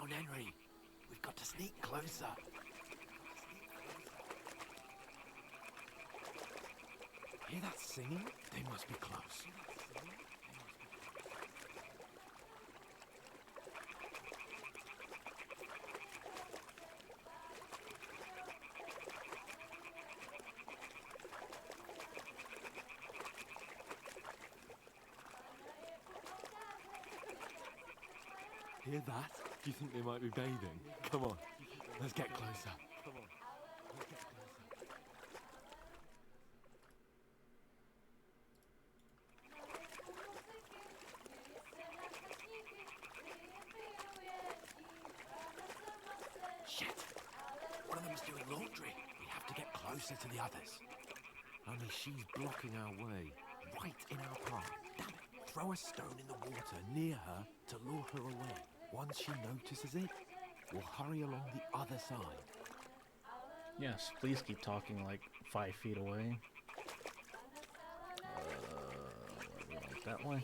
on, Henry. We've got to sneak closer. Hear that singing? They must be close. Hear that? Do you think they might be bathing? Come on, let's get closer. Come on, let's get closer. Shit! One of them's doing laundry. We have to get closer to the others. Only she's blocking our way, right in our path. Damn it! Throw a stone in the water near her to lure her away. Once she notices it, we'll hurry along the other side. Yes, please keep talking like 5 feet away. That way.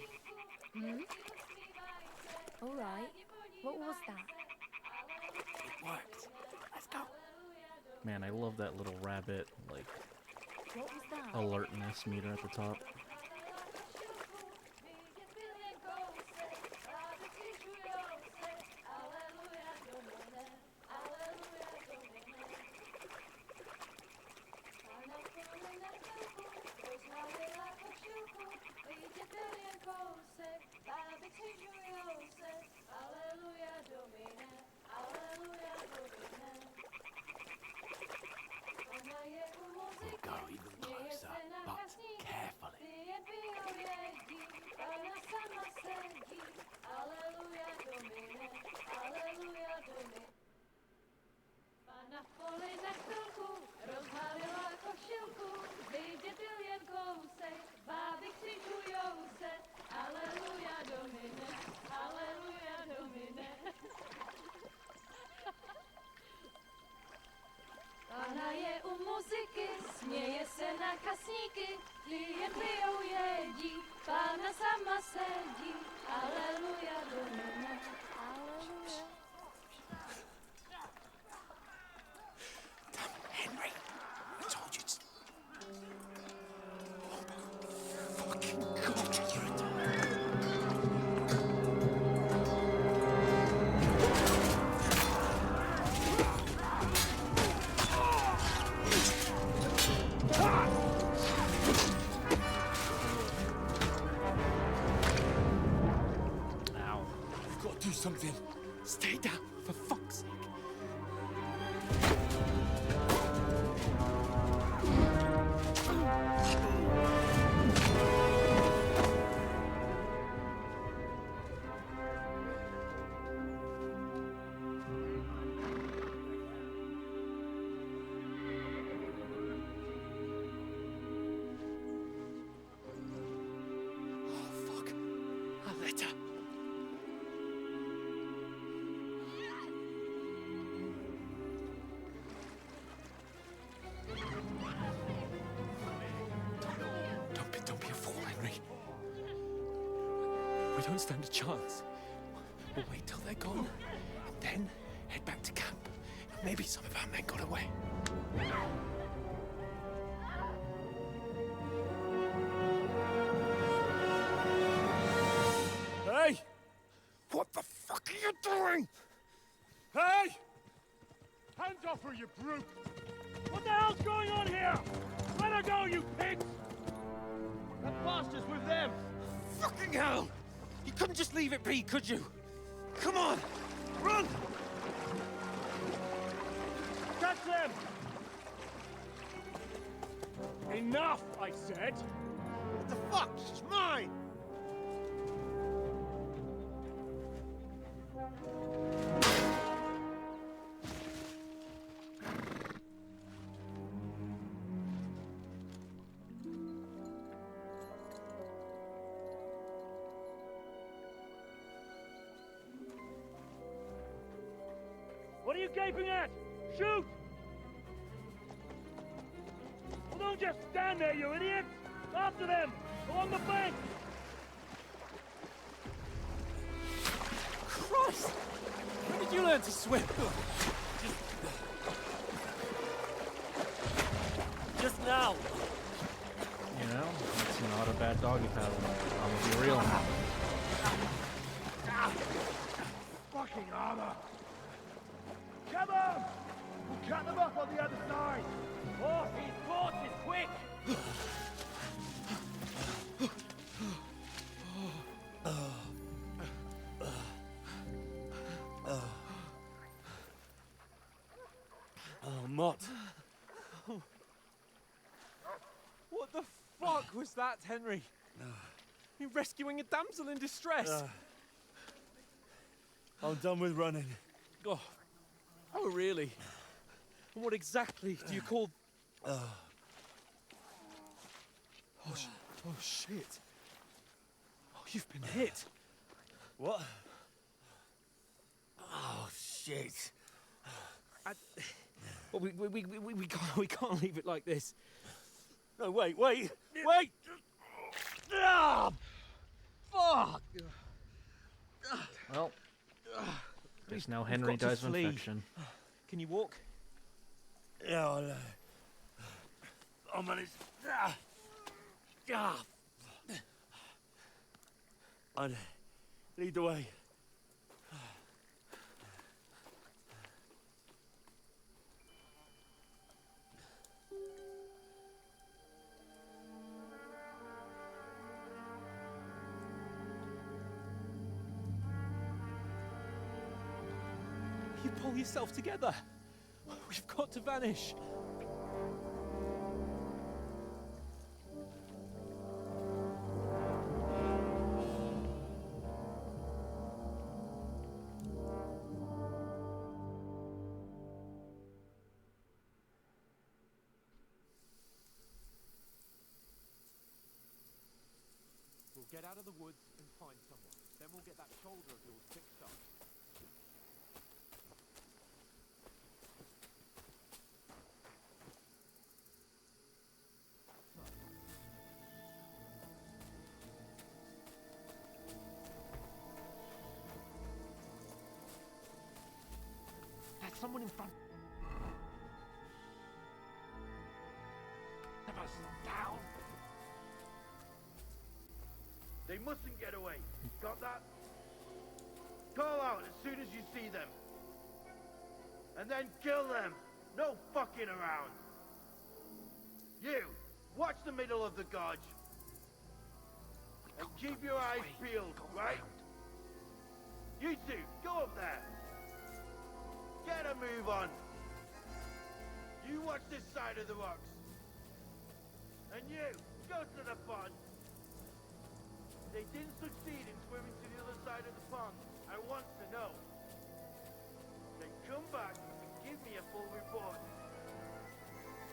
Alright. What was that? It worked. Let's go. Man, I love that little rabbit, like, What was that? alertness meter at the top. We'll go even closer, but carefully. Pana je u muzyky, směje se na kasníky, klient pijou jedí, Pána sama sedí, aleluja, domine, aleluja. Damn, Henry! I told you to... Oh, fucking God, you're a... Do something. Stay down, for fuck's sake. Oh, fuck. A letter. Don't be a fool, Henry. We don't stand a chance. We'll wait till they're gone, and then head back to camp. Maybe some of our men got away. Hey! What the fuck are you doing? Hey! Hands off her, you brute! What the hell's going on here? Let her go, you pigs! That bastard's with them! Fucking hell! You couldn't just leave it be, could you? Come on! Run! Catch them! Enough, I said! What the fuck? She's mine! What are you gaping at? Shoot! Well, don't just stand there, you idiots! After them! Along the bank! Christ! Where did you learn to swim? Just now. You know, it's not a bad doggy paddle. I'm gonna be real. Fucking armor. Come on! We'll cut them off on the other side. Horses, quick! Oh, Mott. What the fuck was that, Henry? You rescuing a damsel in distress? I'm done with running. Oh, really? And what exactly do you call... Oh, shit. Oh, you've been hit. What? Oh, shit. Well, we can't leave it like this. No, wait! Ah, fuck! Well, guess now Henry dies of infection. Can you walk? Yeah, I'll manage. I'd lead the way. You pull yourself together. We've got to vanish. We'll get out of the woods and find someone. Then we'll get that shoulder of yours fixed up. There's someone in front of us. Down. They mustn't get away. Got that? Call out as soon as you see them. And then kill them. No fucking around. You, watch the middle of the gorge. And keep your eyes peeled, right? You two, go up there. Get a move on. You watch this side of the rocks. And you, go to the pond. They didn't succeed in swimming to the other side of the pond. I want to know. Then come back and give me a full report.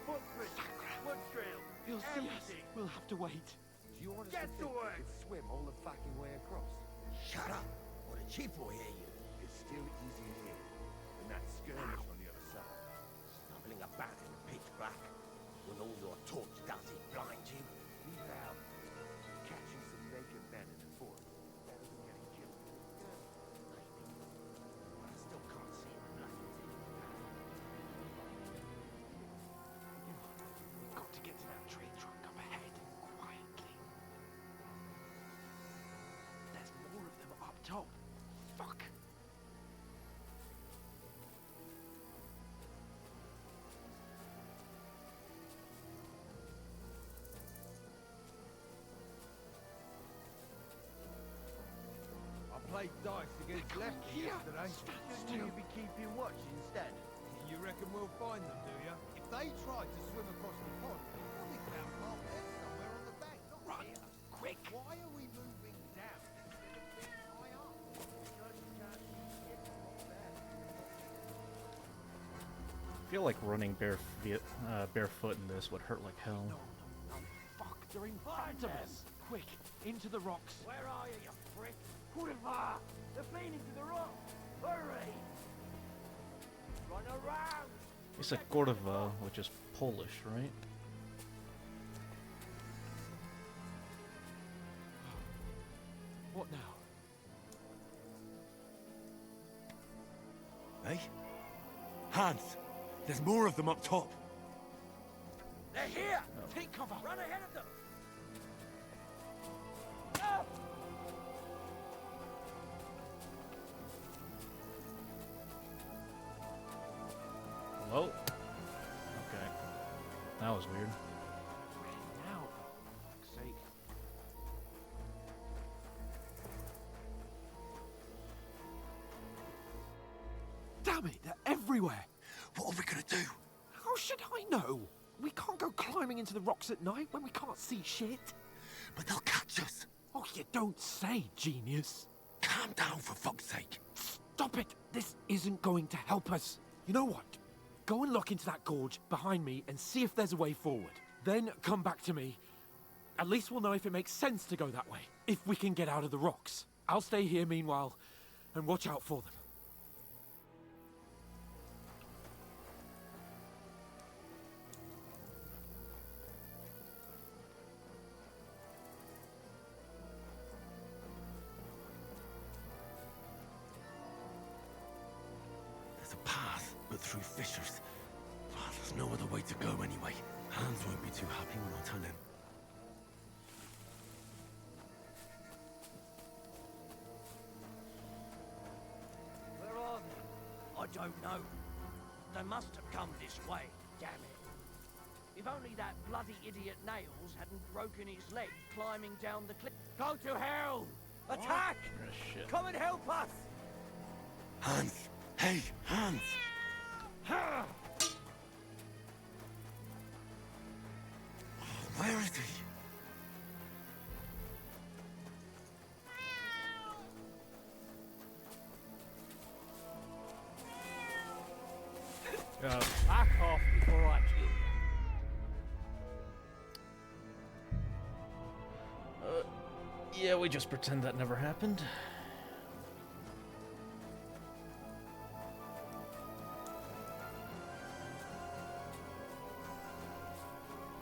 Footprints, blood trail, everything. We'll have to wait. Do you want us Get to to think work. we could swim all the fucking way across? Shut up, or the chief will hear you. It's still easier here than that skirmish on the other side. Stumbling about in the pitch black, with all your torch dusty blind you. We found catching some naked men in the forest better than getting killed. But I still can't see the blood. We've got to get to that tree trunk up ahead, quietly. There's more of them up top. Fuck. I played dice against Lefty yesterday. Shouldn't you be keeping watch instead? You reckon we'll find them, do you? If they tried to swim across the pond, we'll probably found half there somewhere on the bank, not Run, here. quick. Why are we moving down? High up. I feel like running barefoot in this would hurt like hell. No. Fuck, they're in front of us. Quick, into the rocks. Where are you, you prick? Kurwa! They're feeding to the rock! Hurry! Run around! You said Cordova, which is Polish, right? What now? Hans, there's more of them up top. They're here! Take cover! Run ahead of them! Ah! Whoa. Okay. That was weird. Now, for fuck's sake. Damn it, they're everywhere. What are we gonna do? How should I know? We can't go climbing into the rocks at night when we can't see shit. But they'll catch us. Oh, you don't say, genius. Calm down, for fuck's sake. Stop it. This isn't going to help us. You know what? Go and look into that gorge behind me and see if there's a way forward. Then come back to me. At least we'll know if it makes sense to go that way. If we can get out of the rocks. I'll stay here meanwhile and watch out for them. There's a path, but through fissures. Well, there's no other way to go anyway. Hans won't be too happy when I tell him. Where are they? I don't know. They must have come this way, damn it. If only that bloody idiot Nails hadn't broken his leg climbing down the cliff. Go to hell! Attack! Oh, shit. Come and help us! Hans! Hey, Hans! Where is he? Back off before I kill you. Yeah, we just pretend that never happened.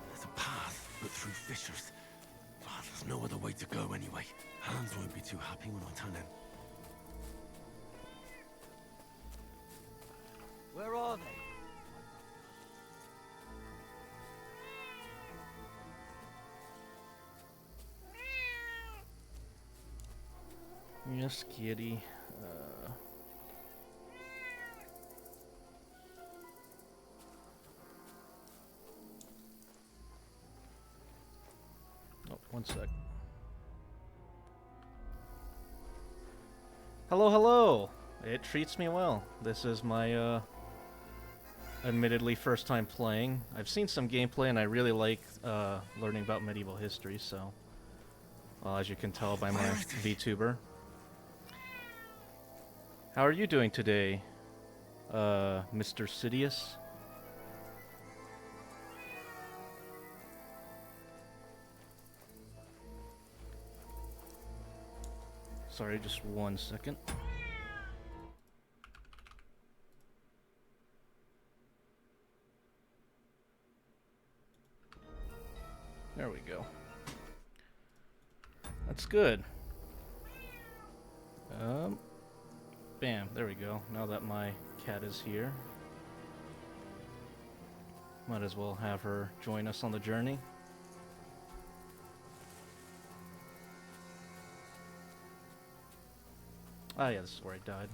There's a path, but through fissures. Well, there's no other way to go anyway. Hans won't be too happy when I tell him. Where are they? Yes, kitty. Oh, one sec. Hello, hello! It treats me well. This is my, admittedly first time playing. I've seen some gameplay and I really like, learning about medieval history, so... Well, as you can tell by my VTuber. How are you doing today, Mr. Sidious? Sorry, just one second. There we go. That's good. Bam, there we go. Now that my cat is here, might as well have her join us on the journey. Ah, yeah, this is where I died.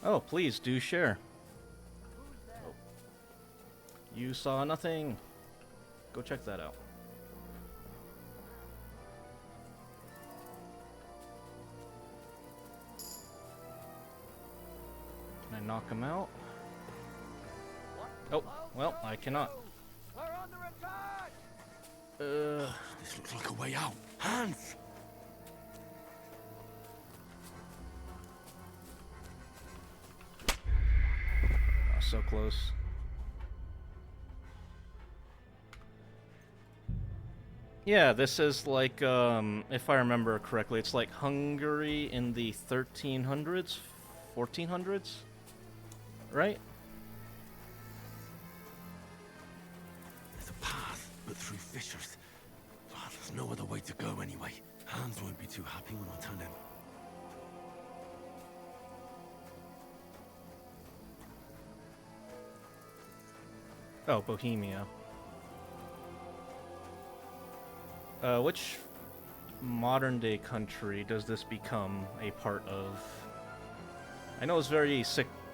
Oh, please do share. Oh. You saw nothing. Go check that out. Can I knock him out? Oh, well, I cannot. We're under attack! This looks like a way out. Hans! Oh, so close. Yeah, this is like, if I remember correctly, it's like Hungary in the 1300s, 1400s, right? There's a path, but through fissures. Well, there's no other way to go anyway. Hans won't be too happy when I tell him. Oh, Bohemia. Which modern day country does this become a part of? I know it's very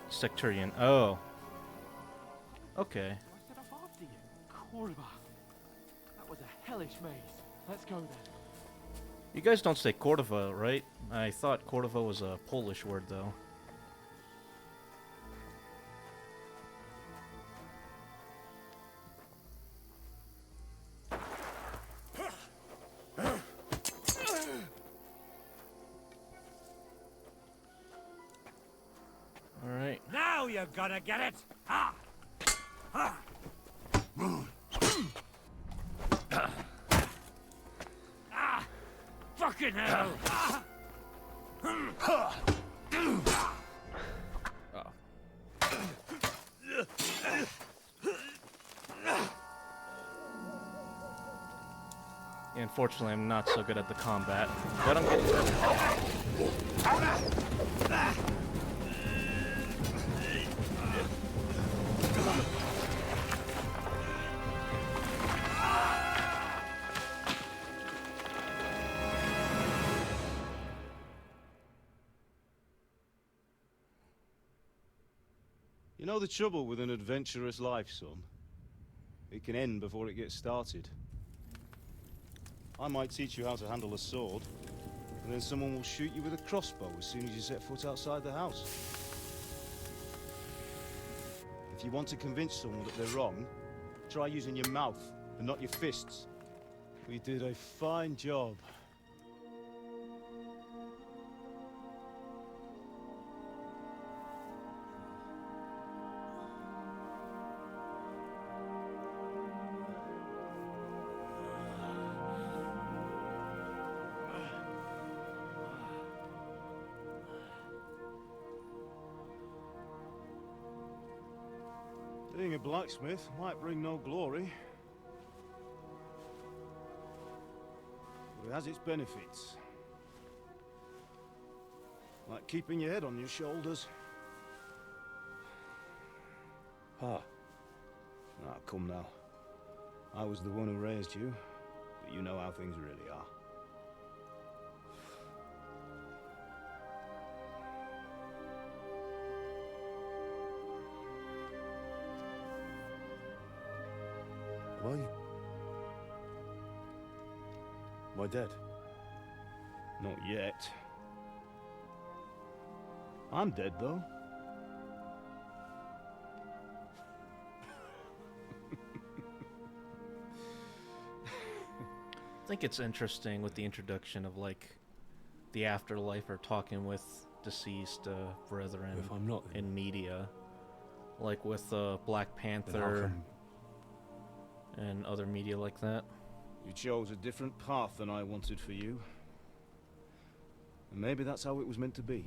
sectarian. Oh. Okay. I set off after you. Corva. That was a hellish maze. Let's go then. You guys don't say Cordova, right? I thought Cordova was a Polish word, though. Alright. Now you're gonna get it! Ha! Ha! Ah! Fucking hell! Ah! Oh. Yeah, unfortunately, I'm not so good at the combat, but I'm getting better. You know the trouble with an adventurous life, son? It can end before it gets started. I might teach you how to handle a sword, and then someone will shoot you with a crossbow as soon as you set foot outside the house. If you want to convince someone that they're wrong, try using your mouth and not your fists. We did a fine job. Being a blacksmith might bring no glory, but it has its benefits. Like keeping your head on your shoulders. Pa. Ah, come now. I was the one who raised you, but you know how things really are. Am I dead? Not yet. I'm dead, though. I think it's interesting with the introduction of, like, the afterlife or talking with deceased brethren If I'm not, in media. Like with Black then how Panther come and other media like that. You chose a different path than I wanted for you. And maybe that's how it was meant to be.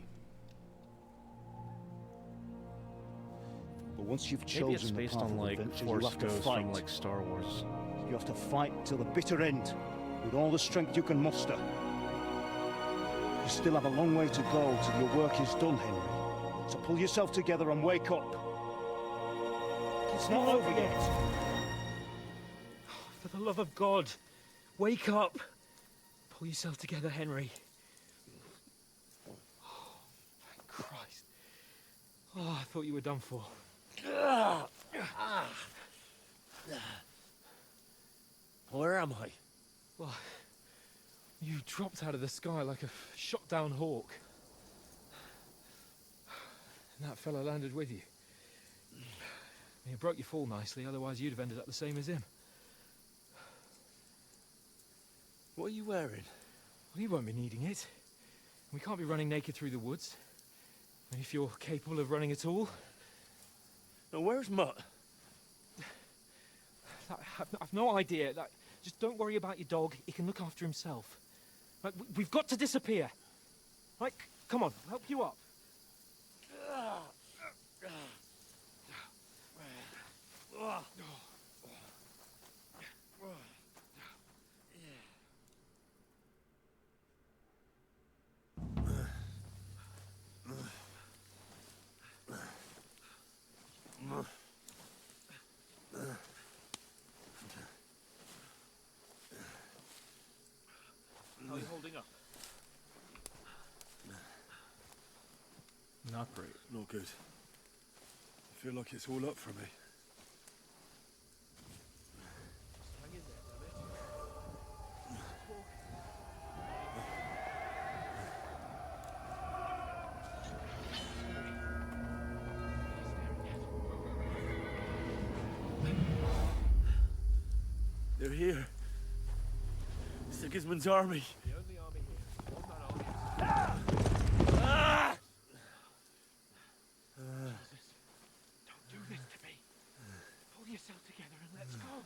But once you've Maybe it's chosen the based path on of like adventure, you Force have to Ghost fight. from like Star Wars. You have to fight till the bitter end, with all the strength you can muster. You still have a long way to go till your work is done, Henry. So pull yourself together and wake up. It's not over yet. For the love of God, wake up! Pull yourself together, Henry. Oh, thank Christ. Oh, I thought you were done for. Where am I? Well, you dropped out of the sky like a shot-down hawk. And that fella landed with you. He broke your fall nicely, otherwise you'd have ended up the same as him. What are you wearing? Well, you won't be needing it. We can't be running naked through the woods. And if you're capable of running at all. Now, where's Mutt? I've no idea. Just don't worry about your dog. He can look after himself. We've got to disappear. Come on, I'll help you up. good. I feel like it's all up for me. Hang in there, damn it. They're here. Sigismund's army. The only army here. One-man army. Jesus. Don't do this to me. Pull yourself together and let's go.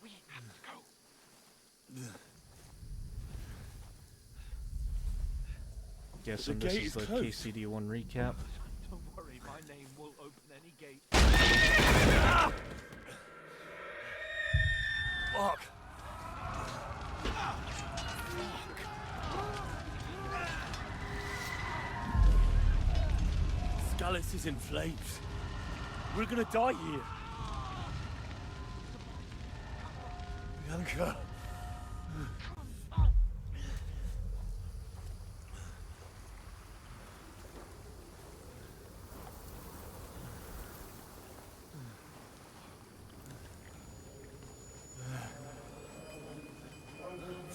We have to go. Guessing The this gate is is the closed. KCD1 recap. Don't worry, my name will open any gate. Fuck! Scallis is in flames. We're gonna die here. Bianca.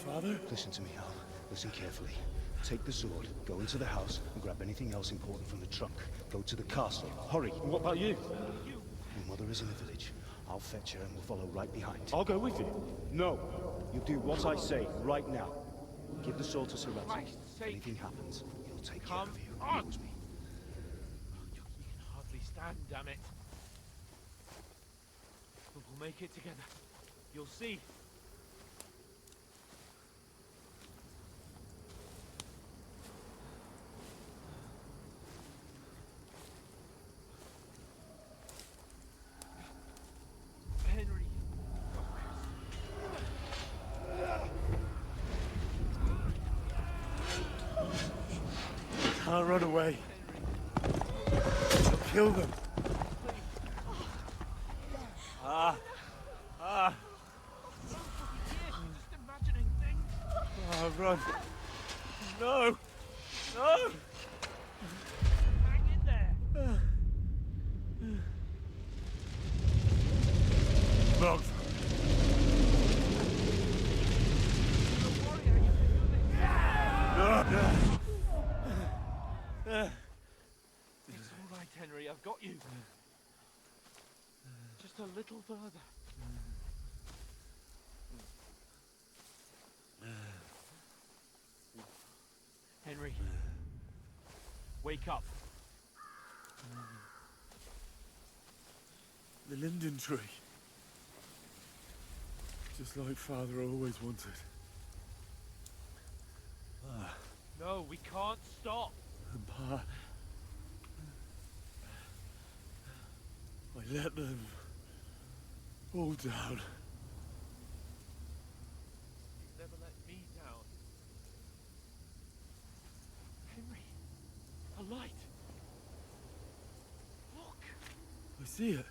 Father? Listen to me, Hal. Listen carefully. Take the sword, go into the house, and grab anything else important from the trunk. Go to the castle. Hurry! And what about you? Your mother is in the village. I'll fetch her and we'll follow right behind. I'll go with you. No! You do what I say, right now. Give the sword to Sir Ralph. Christ's If sake. anything happens, he'll take care Come of you. on. Use me. You can hardly stand, damn it. But we'll make it together. You'll see. Henry. Can't run away. I'll kill them. Just imagining things. Oh, run. No! No! Hang in there. Run. Don't worry, I can do this. It's all right, Henry. I've got you. Just a little further. Henry, wake up. The linden tree. Just like Father always wanted. No, we can't stop. And Pa... I let them... all down. You've never let me down. Henry, a light. Look, I see it.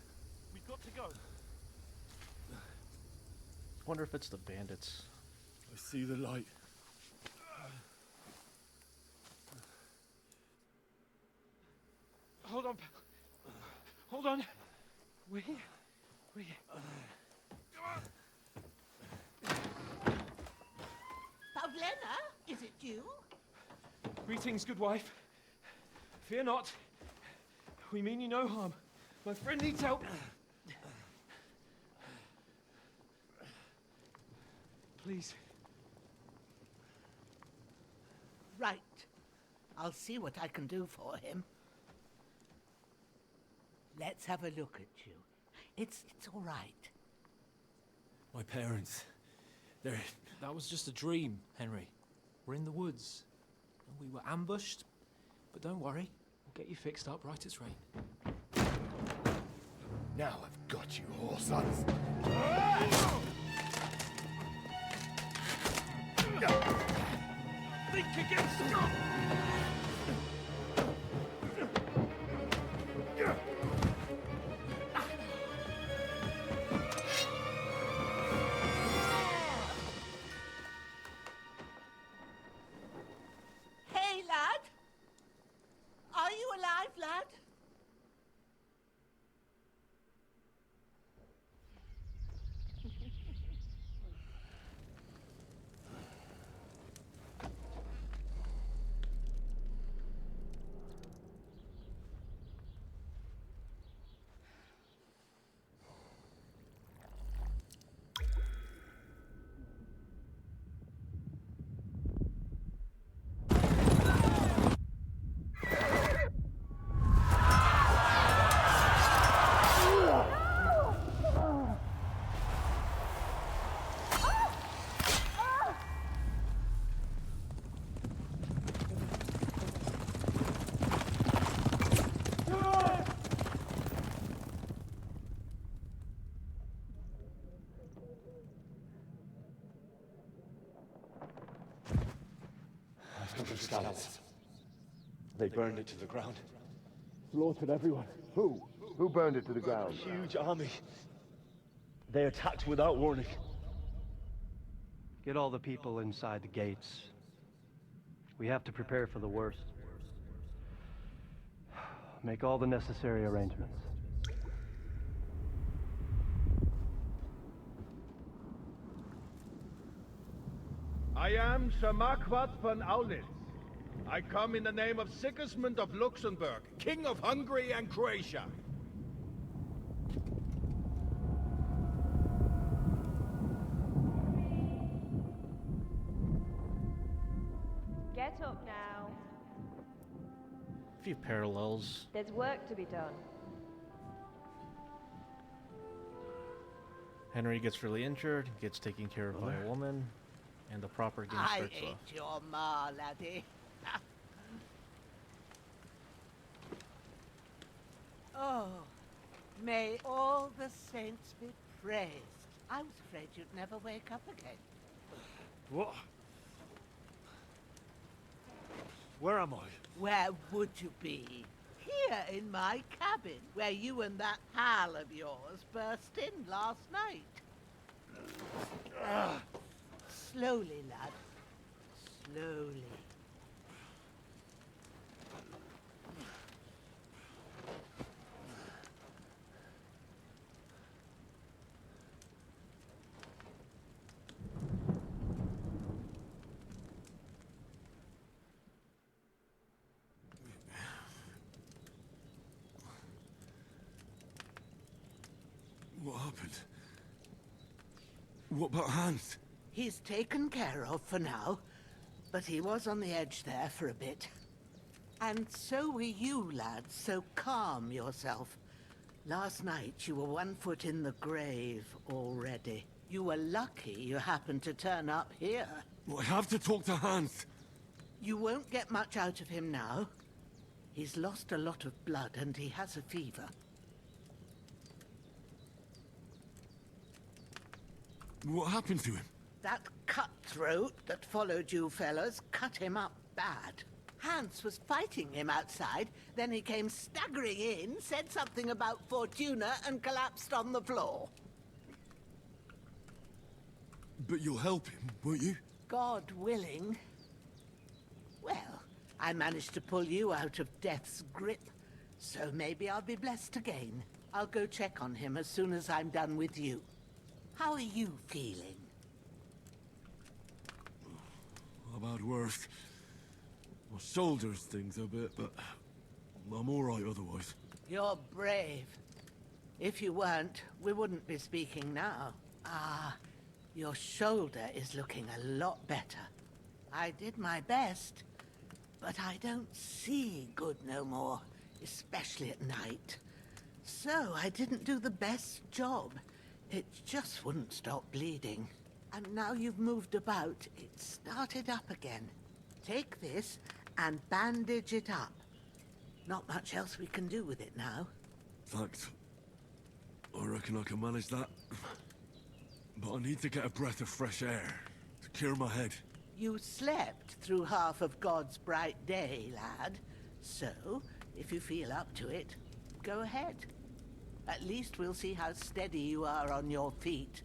we've got to go. Wonder if it's the bandits. I see the light. Hold on, pal. Hold on. We're here. We're here. Pavlena, is it you? Greetings, good wife. Fear not. We mean you no harm. My friend needs help. Please. Right. I'll see what I can do for him. Let's have a look at you. It's all right. My parents... they're... That was just a dream, Henry. We're in the woods. We were ambushed, but don't worry. We'll get you fixed up right as rain. Now I've got you, whoresons. Think again, Scott! Hey, lad! Are you alive, lad? scouts. They burned it to the ground. Slaughtered everyone. Who? Who burned it to the ground? Huge army. They attacked without warning. Get all the people inside the gates. We have to prepare for the worst. Make all the necessary arrangements. I am Sir Marquardt von Aulitz. I come in the name of Sigismund of Luxembourg, King of Hungary and Croatia. Get up now. A few parallels. There's work to be done. Henry gets really injured, gets taken care of by a woman, and the proper game I starts ain't off. your ma, laddie. Oh, may all the saints be praised. I was afraid you'd never wake up again. What? Where am I? Where would you be? Here in my cabin, where you and that pal of yours burst in last night. Slowly, lad. Slowly. What happened? What about Hans? He's taken care of for now, but he was on the edge there for a bit. And so were you, lad, so calm yourself. Last night you were 1 foot in the grave already. You were lucky you happened to turn up here. Well, I have to talk to Hans. You won't get much out of him now. He's lost a lot of blood and he has a fever. What happened to him? That cutthroat that followed you fellas cut him up bad. Hans was fighting him outside, then he came staggering in, said something about Fortuna, and collapsed on the floor. But you'll help him, won't you? God willing. Well, I managed to pull you out of death's grip, so maybe I'll be blessed again. I'll go check on him as soon as I'm done with you. How are you feeling? About worse. My shoulders stings a bit, but I'm all right otherwise. You're brave. If you weren't, we wouldn't be speaking now. Ah, your shoulder is looking a lot better. I did my best, but I don't see good no more, especially at night. So I didn't do the best job. It just wouldn't stop bleeding. And now you've moved about, it started up again. Take this and bandage it up. Not much else we can do with it now. Thanks. I reckon I can manage that. But I need to get a breath of fresh air to clear my head. You slept through half of God's bright day, lad. So, if you feel up to it, go ahead. At least we'll see how steady you are on your feet.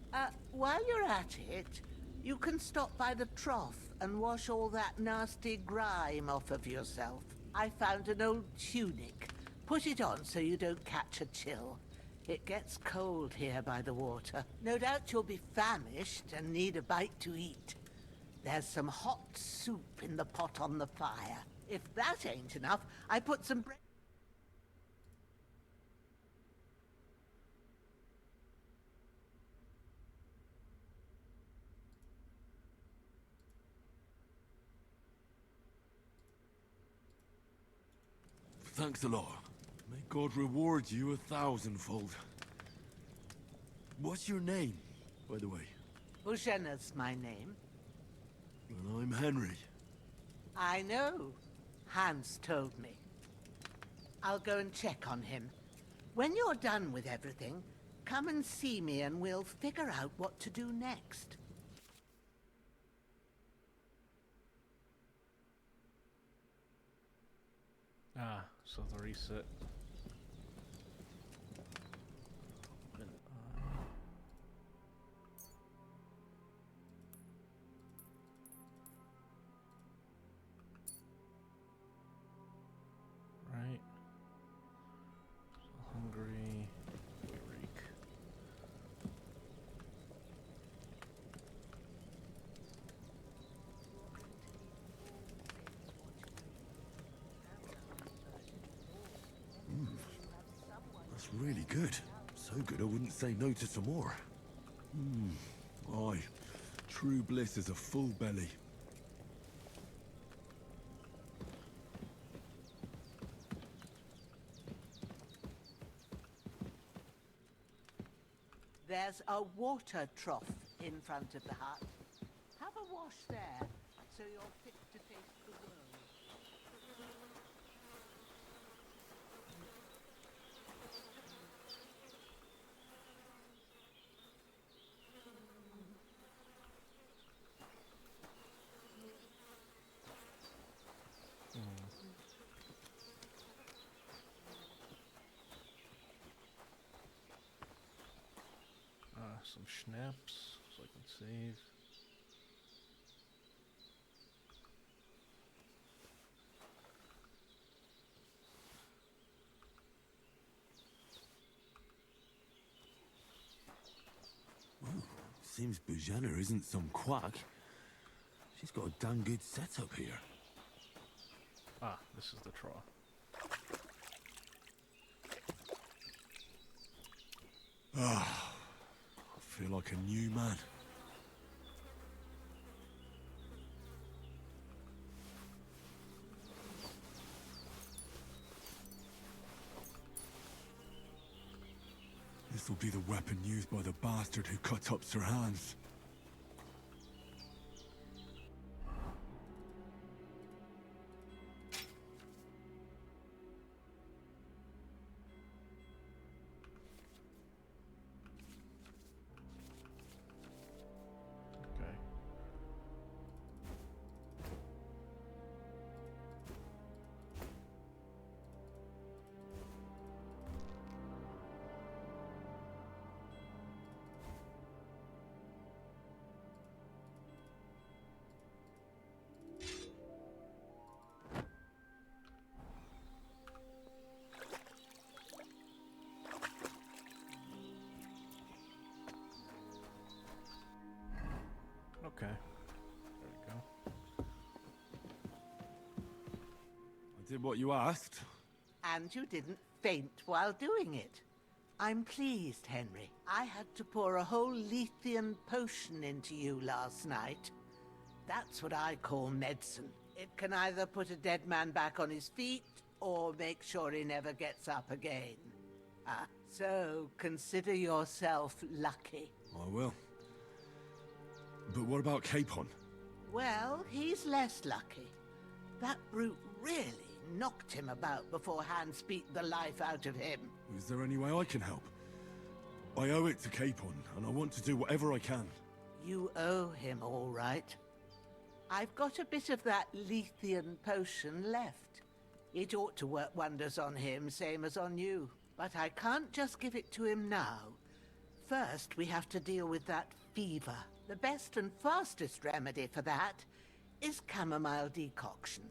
While you're at it, you can stop by the trough and wash all that nasty grime off of yourself. I found an old tunic. Put it on so you don't catch a chill. It gets cold here by the water. No doubt you'll be famished and need a bite to eat. There's some hot soup in the pot on the fire. If that ain't enough, I put some bread... Thanks a lot. May God reward you 1,000-fold. What's your name, by the way? Bushena's my name. And I'm Henry. I know. Hans told me. I'll go and check on him. When you're done with everything, come and see me and we'll figure out what to do next. Ah, so the reset. Right. So hungry. Reek. That's really good. So good I wouldn't say no to some more. Aye. True bliss is a full belly. There's a water trough in front of the hut. Have a wash there, so you're fit to face the world. Some schnapps, so I can save. Seems Bujana isn't some quack. She's got a damn good setup here. Ah, this is the trough. Ah, I feel like a new man. This'll be the weapon used by the bastard who cut up Sir Hans. Okay. Okay. There we go. I did what you asked. And you didn't faint while doing it. I'm pleased, Henry. I had to pour a whole Lethean potion into you last night. That's what I call medicine. It can either put a dead man back on his feet, or make sure he never gets up again. So consider yourself lucky. I will. But what about Capon? Well, he's less lucky. That brute really knocked him about before Hans beat the life out of him. Is there any way I can help? I owe it to Capon, and I want to do whatever I can. You owe him, all right. I've got a bit of that Lethean potion left. It ought to work wonders on him, same as on you. But I can't just give it to him now. First, we have to deal with that fever. The best and fastest remedy for that is chamomile decoction.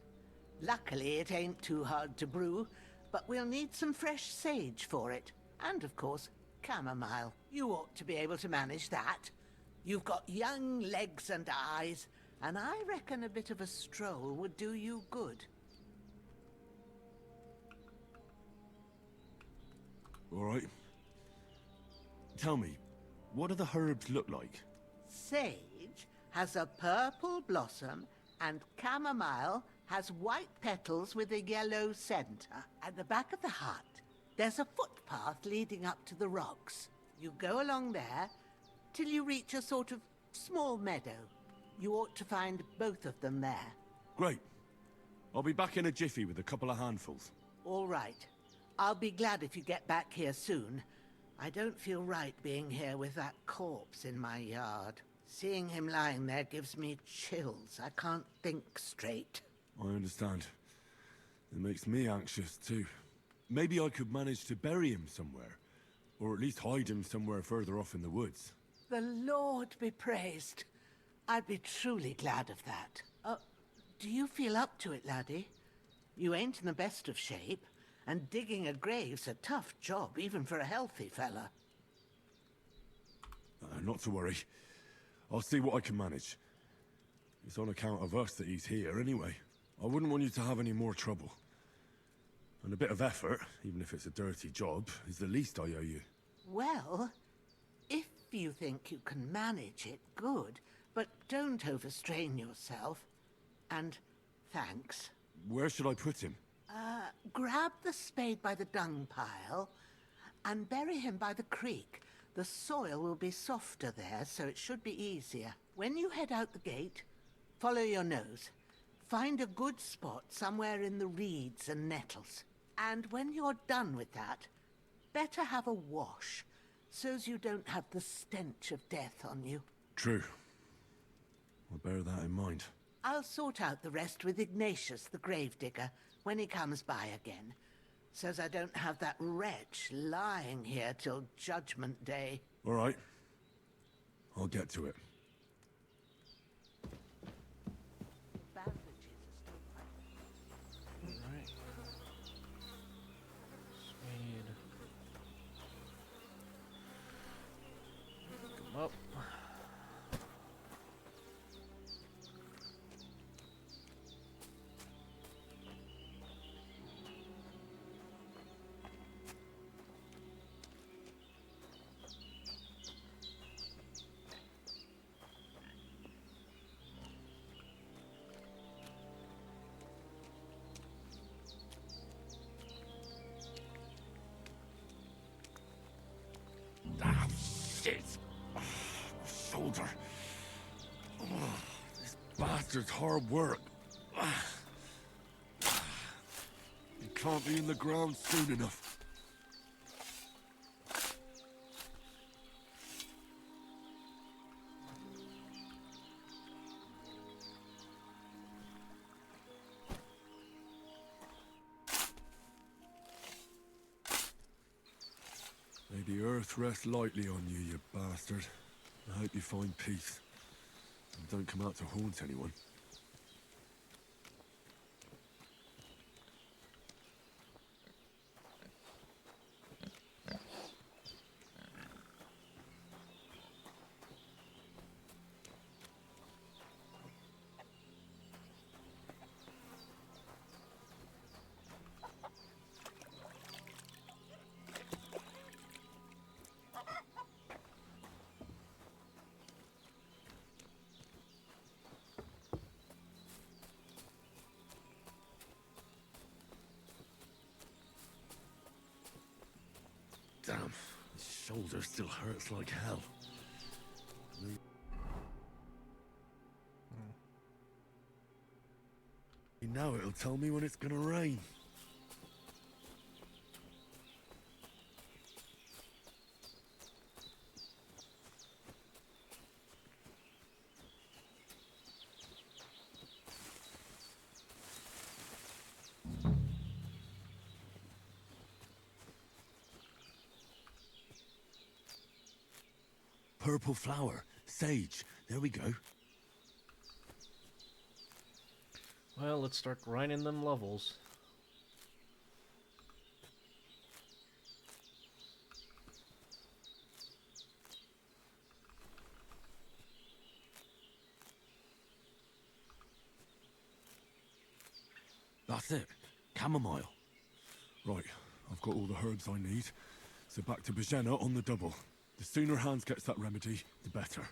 Luckily, it ain't too hard to brew, but we'll need some fresh sage for it. And, of course, chamomile. You ought to be able to manage that. You've got young legs and eyes, and I reckon a bit of a stroll would do you good. All right. Tell me, what do the herbs look like? Sage has a purple blossom, and chamomile has white petals with a yellow center. At the back of the hut, there's a footpath leading up to the rocks. You go along there till you reach a sort of small meadow. You ought to find both of them there. Great. I'll be back in a jiffy with a couple of handfuls. All right. I'll be glad if you get back here soon. I don't feel right being here with that corpse in my yard. Seeing him lying there gives me chills. I can't think straight. I understand. It makes me anxious too. Maybe I could manage to bury him somewhere. Or at least hide him somewhere further off in the woods. The Lord be praised. I'd be truly glad of that. Do you feel up to it, laddie? You ain't in the best of shape, and digging a grave's a tough job, even for a healthy fella. Not to worry. I'll see what I can manage. It's on account of us that he's here anyway. I wouldn't want you to have any more trouble. And a bit of effort, even if it's a dirty job, is the least I owe you. Well, if you think you can manage it, good. But don't overstrain yourself. And thanks. Where should I put him? Grab the spade by the dung pile and bury him by the creek. The soil will be softer there, so it should be easier. When you head out the gate, follow your nose. Find a good spot somewhere in the reeds and nettles. And when you're done with that, better have a wash, so's you don't have the stench of death on you. True. I'll bear that in mind. I'll sort out the rest with Ignatius, the gravedigger, when he comes by again, so's I don't have that wretch lying here till Judgment Day. All right. I'll get to it. Alright. Speed. Come up. Ah, shit! My shoulder. This bastard's hard work. He can't be in the ground soon enough. May the earth rest lightly on you, you bastard. I hope you find peace. And don't come out to haunt anyone. Damn, his shoulder still hurts like hell. Now it'll tell me when it's gonna rain. Purple flower, sage. There we go. Well, let's start grinding them levels. That's it. Chamomile. Right, I've got all the herbs I need. So back to Bajena on the double. The sooner Hans gets that remedy, the better.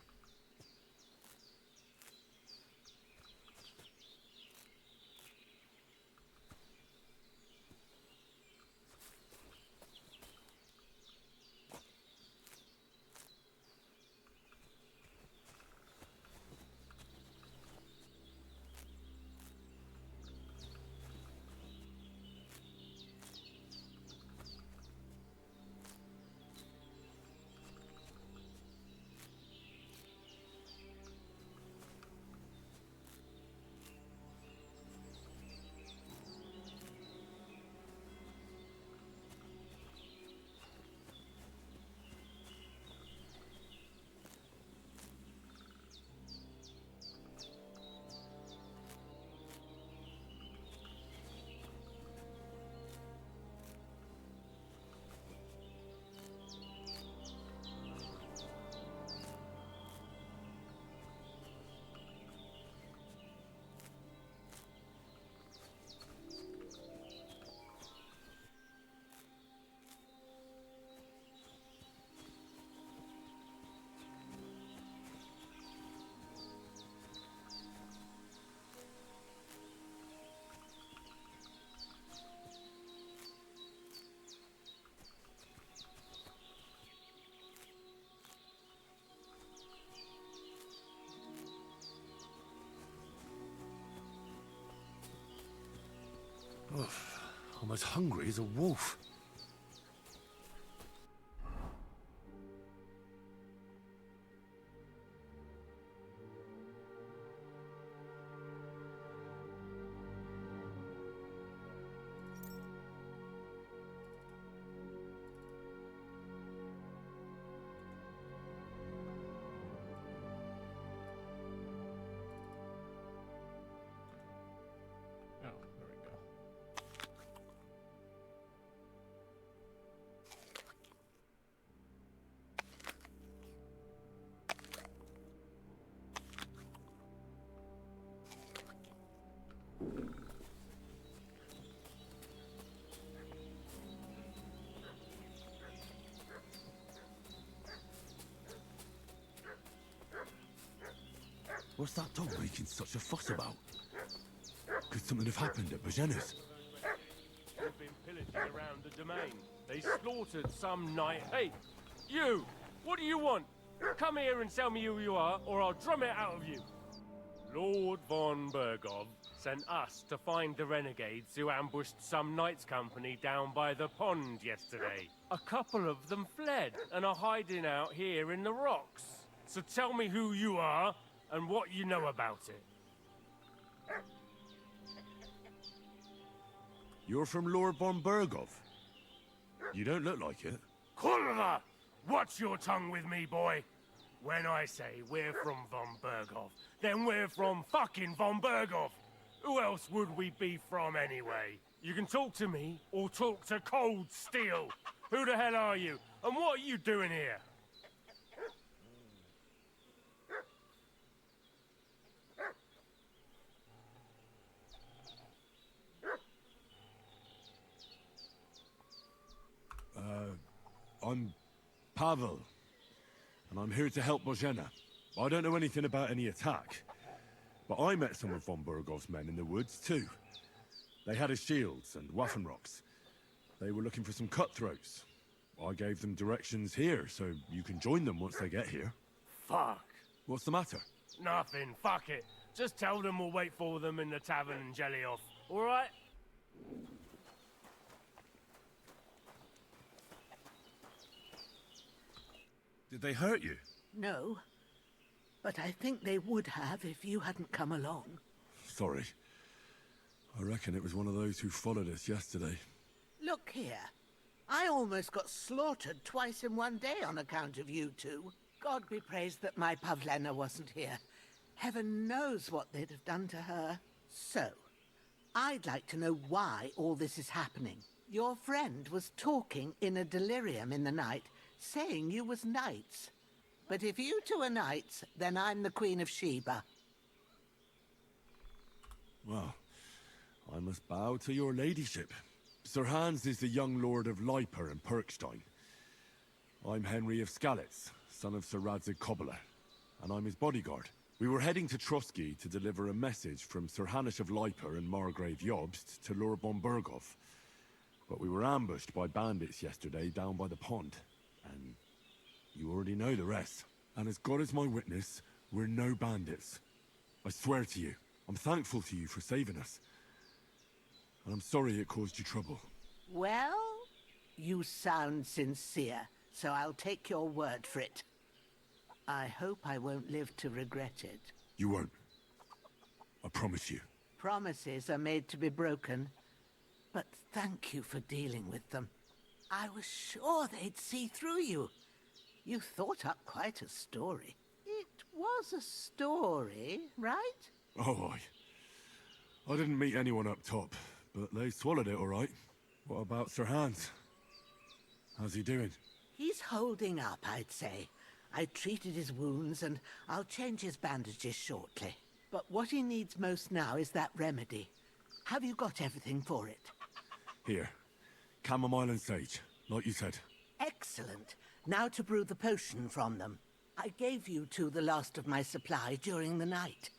I'm as hungry as a wolf. Oh, there we go. What's that dog making such a fuss about? Could something have happened at Bajena's? They've been pillaging around the domain. They slaughtered some knight. Hey, you! What do you want? Come here and tell me who you are, or I'll drum it out of you. Lord von Bergov sent us to find the renegades who ambushed some knights' company down by the pond yesterday. A couple of them fled and are hiding out here in the rocks. So tell me who you are and what you know about it. You're from Lord von Bergov? You don't look like it. Kurva! Watch your tongue with me, boy. When I say we're from von Bergov, then we're from fucking von Bergov. Who else would we be from anyway? You can talk to me or talk to Cold Steel. Who the hell are you? And what are you doing here? I'm Pavel, and I'm here to help Bojena. I don't know anything about any attack, but I met some of von Bergov's men in the woods too. They had his shields and Waffenrocks. They were looking for some cutthroats. I gave them directions here, so you can join them once they get here. Fuck. What's the matter? Nothing, fuck it. Just tell them we'll wait for them in the tavern in Jelioff, alright? Did they hurt you? No, but I think they would have if you hadn't come along. Sorry. I reckon it was one of those who followed us yesterday. Look here. I almost got slaughtered twice in one day on account of you two. God be praised that my Pavlena wasn't here. Heaven knows what they'd have done to her. So, I'd like to know why all this is happening. Your friend was talking in a delirium in the night, saying you was knights. But if you two are knights, then I'm the Queen of Sheba. Well, I must bow to your ladyship. Sir Hans is the young lord of Leiper and Perkstein. I'm Henry of Skalitz, son of Sir Radzig Kobyla, and I'm his bodyguard. We were heading to Trotsky to deliver a message from Sir Hanish of Leiper and Margrave Jobst to Lord von Bergov. But we were ambushed by bandits yesterday down by the pond, and you already know the rest. And as God is my witness, we're no bandits. I swear to you, I'm thankful to you for saving us. And I'm sorry it caused you trouble. Well, you sound sincere, so I'll take your word for it. I hope I won't live to regret it. You won't. I promise you. Promises are made to be broken, but thank you for dealing with them. I was sure they'd see through you. You thought up quite a story. It was a story, right? Oh, I didn't meet anyone up top, but they swallowed it all right. What about Sir Hans? How's he doing? He's holding up, I'd say. I treated his wounds, and I'll change his bandages shortly. But what he needs most now is that remedy. Have you got everything for it? Here. Chamomile and sage, like you said. Excellent. Now to brew the potion from them. I gave you two the last of my supply during the night.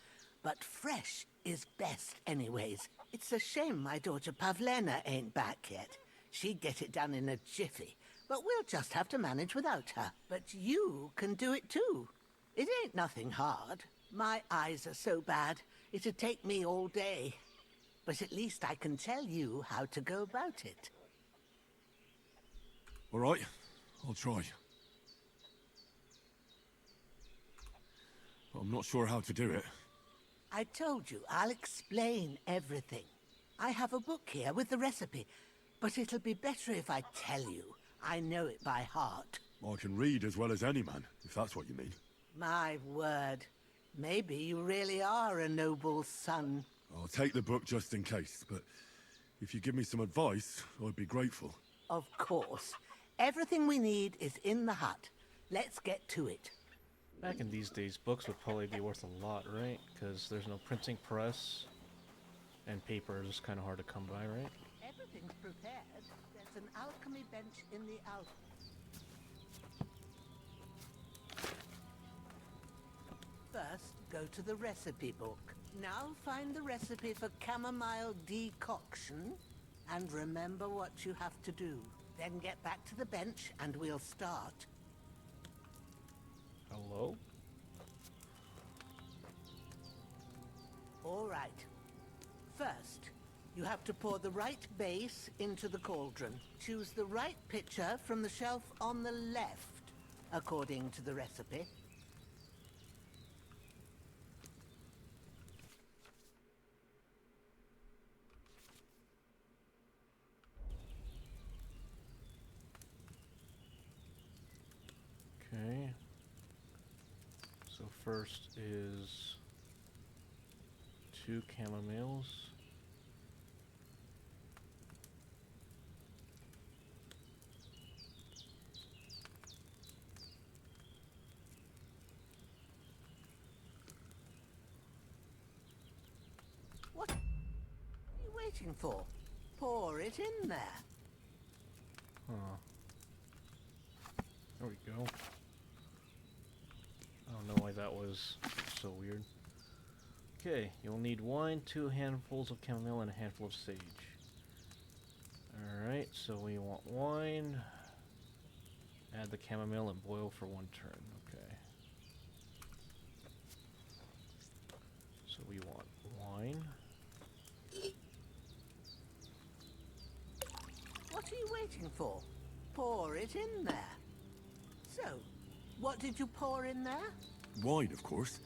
But fresh is best anyways. It's a shame my daughter Pavlena ain't back yet. She'd get it done in a jiffy. But we'll just have to manage without her. But you can do it too. It ain't nothing hard. My eyes are so bad, it'd take me all day. but at least I can tell you how to go about it. All right, I'll try. But I'm not sure how to do it. I told you, I'll explain everything. I have a book here with the recipe, but it'll be better if I tell you. I know it by heart. I can read as well as any man, if that's what you mean. My word. Maybe you really are a noble son. I'll take the book just in case, but if you give me some advice, I'd be grateful. Of course. Everything we need is in the hut. Let's get to it. Back in these days, books would probably be worth a lot, right? Because there's no printing press, and paper is kind of hard to come by, right? Everything's prepared. There's an alchemy bench in the alcove. First, go to the recipe book. Now find the recipe for chamomile decoction, and remember what you have to do. Then get back to the bench, and we'll start. Hello? All right. First, you have to pour the right base into the cauldron. Choose the right pitcher from the shelf on the left, according to the recipe. Okay. So first is 2 chamomiles. What are you waiting for? Pour it in there. Huh. There we go. I don't know why that was so weird. Okay, you'll need wine, 2 handfuls of chamomile, and a handful of sage. Alright, so we want wine. Add the chamomile and boil for 1 turn. Okay. So we want wine. What are you waiting for? Pour it in there. So, what did you pour in there? Wine, of course.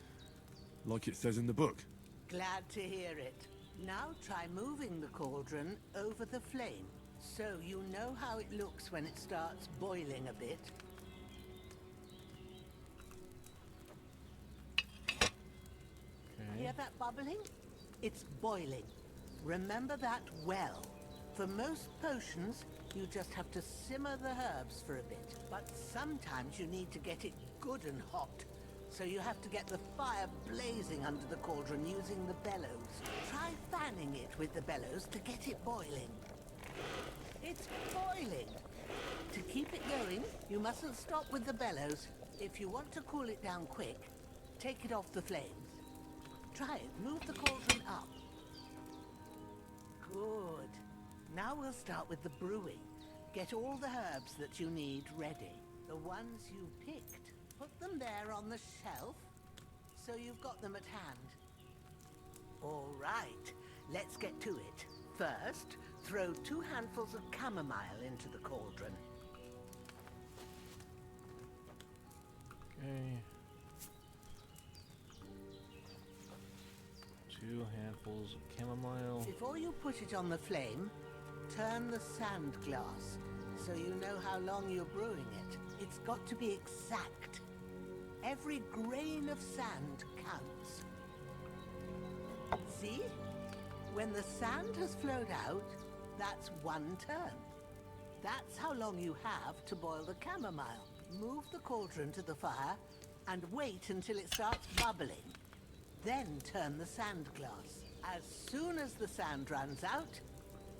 Like it says in the book. Glad to hear it. Now try moving the cauldron over the flame, so you know how it looks when it starts boiling a bit. Okay. Hear that bubbling? It's boiling. Remember that well. For most potions, you just have to simmer the herbs for a bit. But sometimes you need to get it good and hot. So you have to get the fire blazing under the cauldron using the bellows. Try fanning it with the bellows to get it boiling. It's boiling. To keep it going, you mustn't stop with the bellows. If you want to cool it down quick, take it off the flames. Try it. Move the cauldron up. Good. Now we'll start with the brewing. Get all the herbs that you need ready. The ones you picked. Put them there on the shelf, so you've got them at hand. All right, let's get to it. First, throw 2 handfuls of chamomile into the cauldron. Okay. 2 handfuls of chamomile. Before you put it on the flame, turn the sand glass, so you know how long you're brewing it. It's got to be exact. Every grain of sand counts. See? When the sand has flowed out, that's 1 turn. That's how long you have to boil the chamomile. Move the cauldron to the fire and wait until it starts bubbling. Then turn the sand glass. As soon as the sand runs out,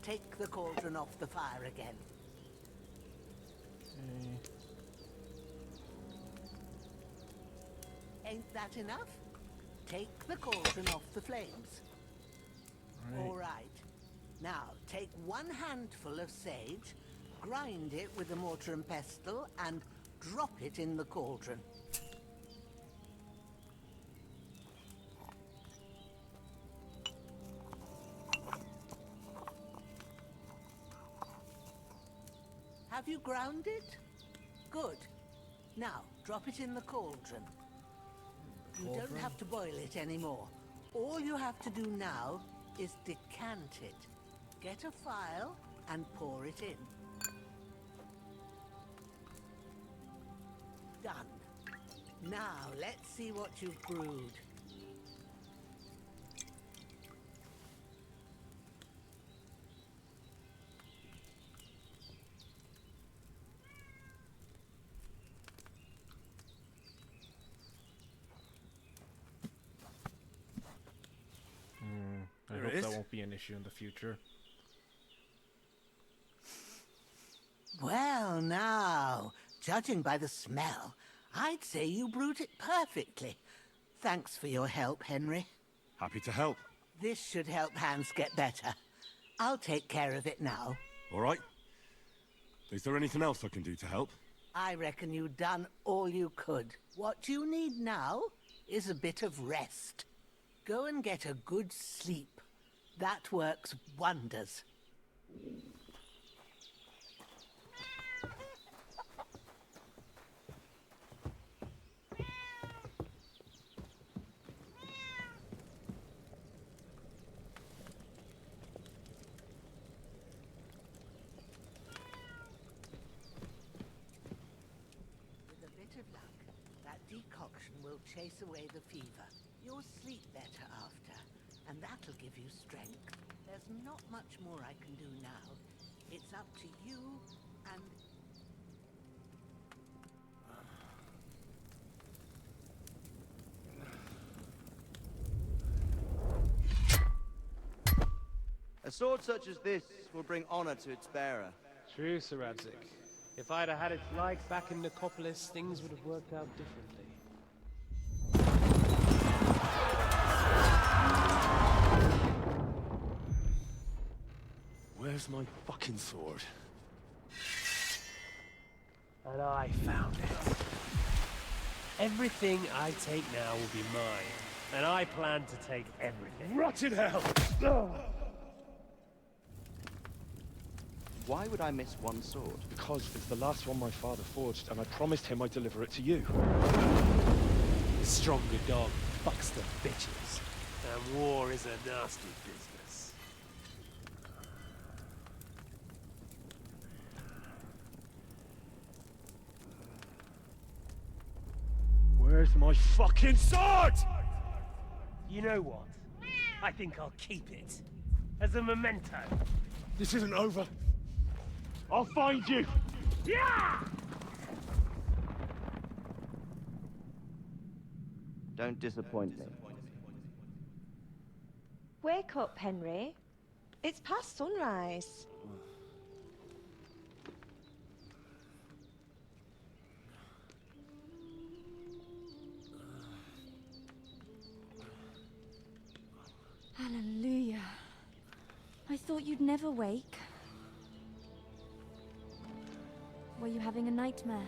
take the cauldron off the fire again. Okay. Ain't that enough? Take the cauldron off the flames. All right. Now, take 1 handful of sage, grind it with a mortar and pestle, and drop it in the cauldron. Have you ground it? Good. Now, drop it in the cauldron. You don't have to boil it anymore. All you have to do now is decant it. Get a phial and pour it in. Done. Now, let's see what you've brewed. I There hope it that is. won't be an issue in the future. Well, now, judging by the smell, I'd say you brewed it perfectly. Thanks for your help, Henry. Happy to help. This should help Hans get better. I'll take care of it now. All right. Is there anything else I can do to help? I reckon you've done all you could. What you need now is a bit of rest. Go and get a good sleep. That works wonders. With a bit of luck, that decoction will chase away the fever. You'll sleep better after, and that'll give you strength. There's not much more I can do now. It's up to you and... A sword such as this will bring honor to its bearer. True, Sir Abzik. If I'd have had it like back in Nicopolis, things would have worked out differently. Where's my fucking sword? And I found it. Everything I take now will be mine. And I plan to take everything. Rotten hell! Why would I miss one sword? Because it's the last one my father forged, and I promised him I'd deliver it to you. The stronger dog fucks the bitches. And war is a nasty business. Where's my fucking sword? You know what? I think I'll keep it. As a memento. This isn't over. I'll find you! Yeah! Don't disappoint me. Wake up, Henry. It's past sunrise. Hallelujah. I thought you'd never wake. Were you having a nightmare?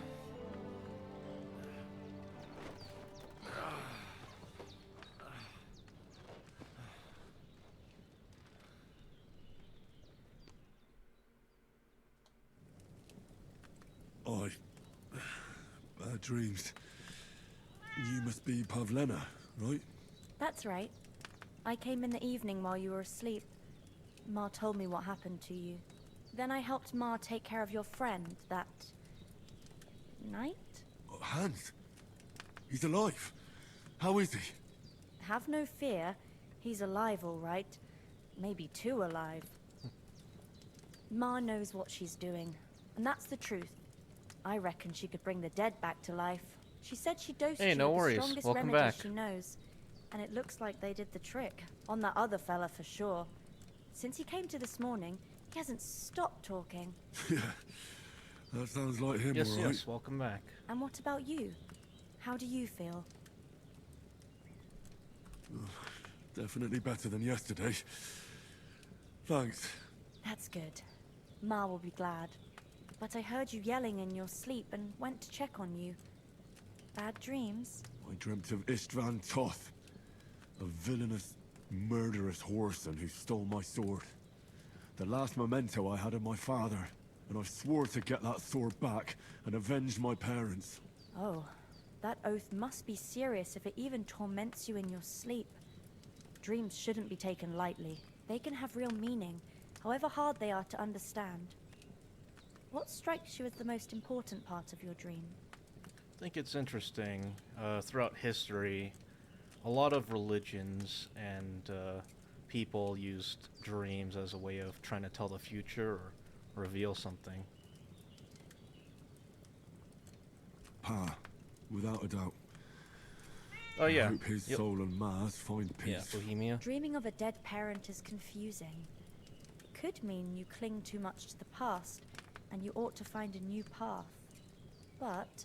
Bad dreams. You must be Pavlena, right? That's right. I came in the evening while you were asleep. Ma told me what happened to you. Then I helped Ma take care of your friend that... night? Hans? He's alive. How is he? Have no fear. He's alive, all right. Maybe too alive. Ma knows what she's doing, and that's the truth. I reckon she could bring the dead back to life. She said she dosed Hey, you no with worries. the strongest Welcome remedy back. she knows. And it looks like they did the trick. On that other fella for sure. Since he came to this morning, he hasn't stopped talking. Yeah, that sounds like him, Yes, all right. yes, welcome back. And what about you? How do you feel? Definitely better than yesterday. Thanks. That's good. Ma will be glad. But I heard you yelling in your sleep and went to check on you. Bad dreams? I dreamt of Istvan Toth, a villainous, murderous whoreson who stole my sword. The last memento I had of my father. and I swore to get that sword back and avenge my parents. Oh, that oath must be serious if it even torments you in your sleep. Dreams shouldn't be taken lightly. They can have real meaning, however hard they are to understand. What strikes you as the most important part of your dream? I think it's interesting. Throughout history, a lot of religions and people used dreams as a way of trying to tell the future or reveal something. Pa, without a doubt. Oh yeah. I hope his soul and Ma's find peace. Yeah, Bohemia. Dreaming of a dead parent is confusing. It could mean you cling too much to the past, and you ought to find a new path. But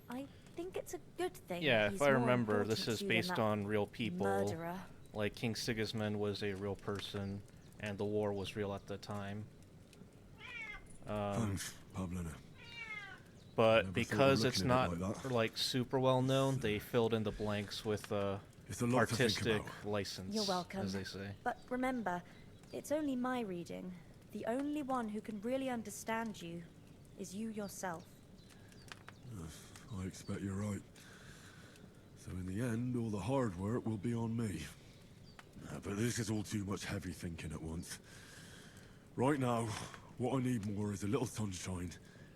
I think it's a good thing. Yeah, he's if I more remember, important this to is you than based that on real people. murderer. Like King Sigismund was a real person, and the war was real at the time. Thanks, Pavlina. But Never because thought of it's looking at it not like like super well known, they filled in the blanks with It's a lot to think artistic about. license, You're welcome. as they say. But remember, it's only my reading. The only one who can really understand you is you yourself. I expect you're right. So in the end, all the hard work will be on me. But this is all too much heavy thinking at once. Right now, what I need more is a little sunshine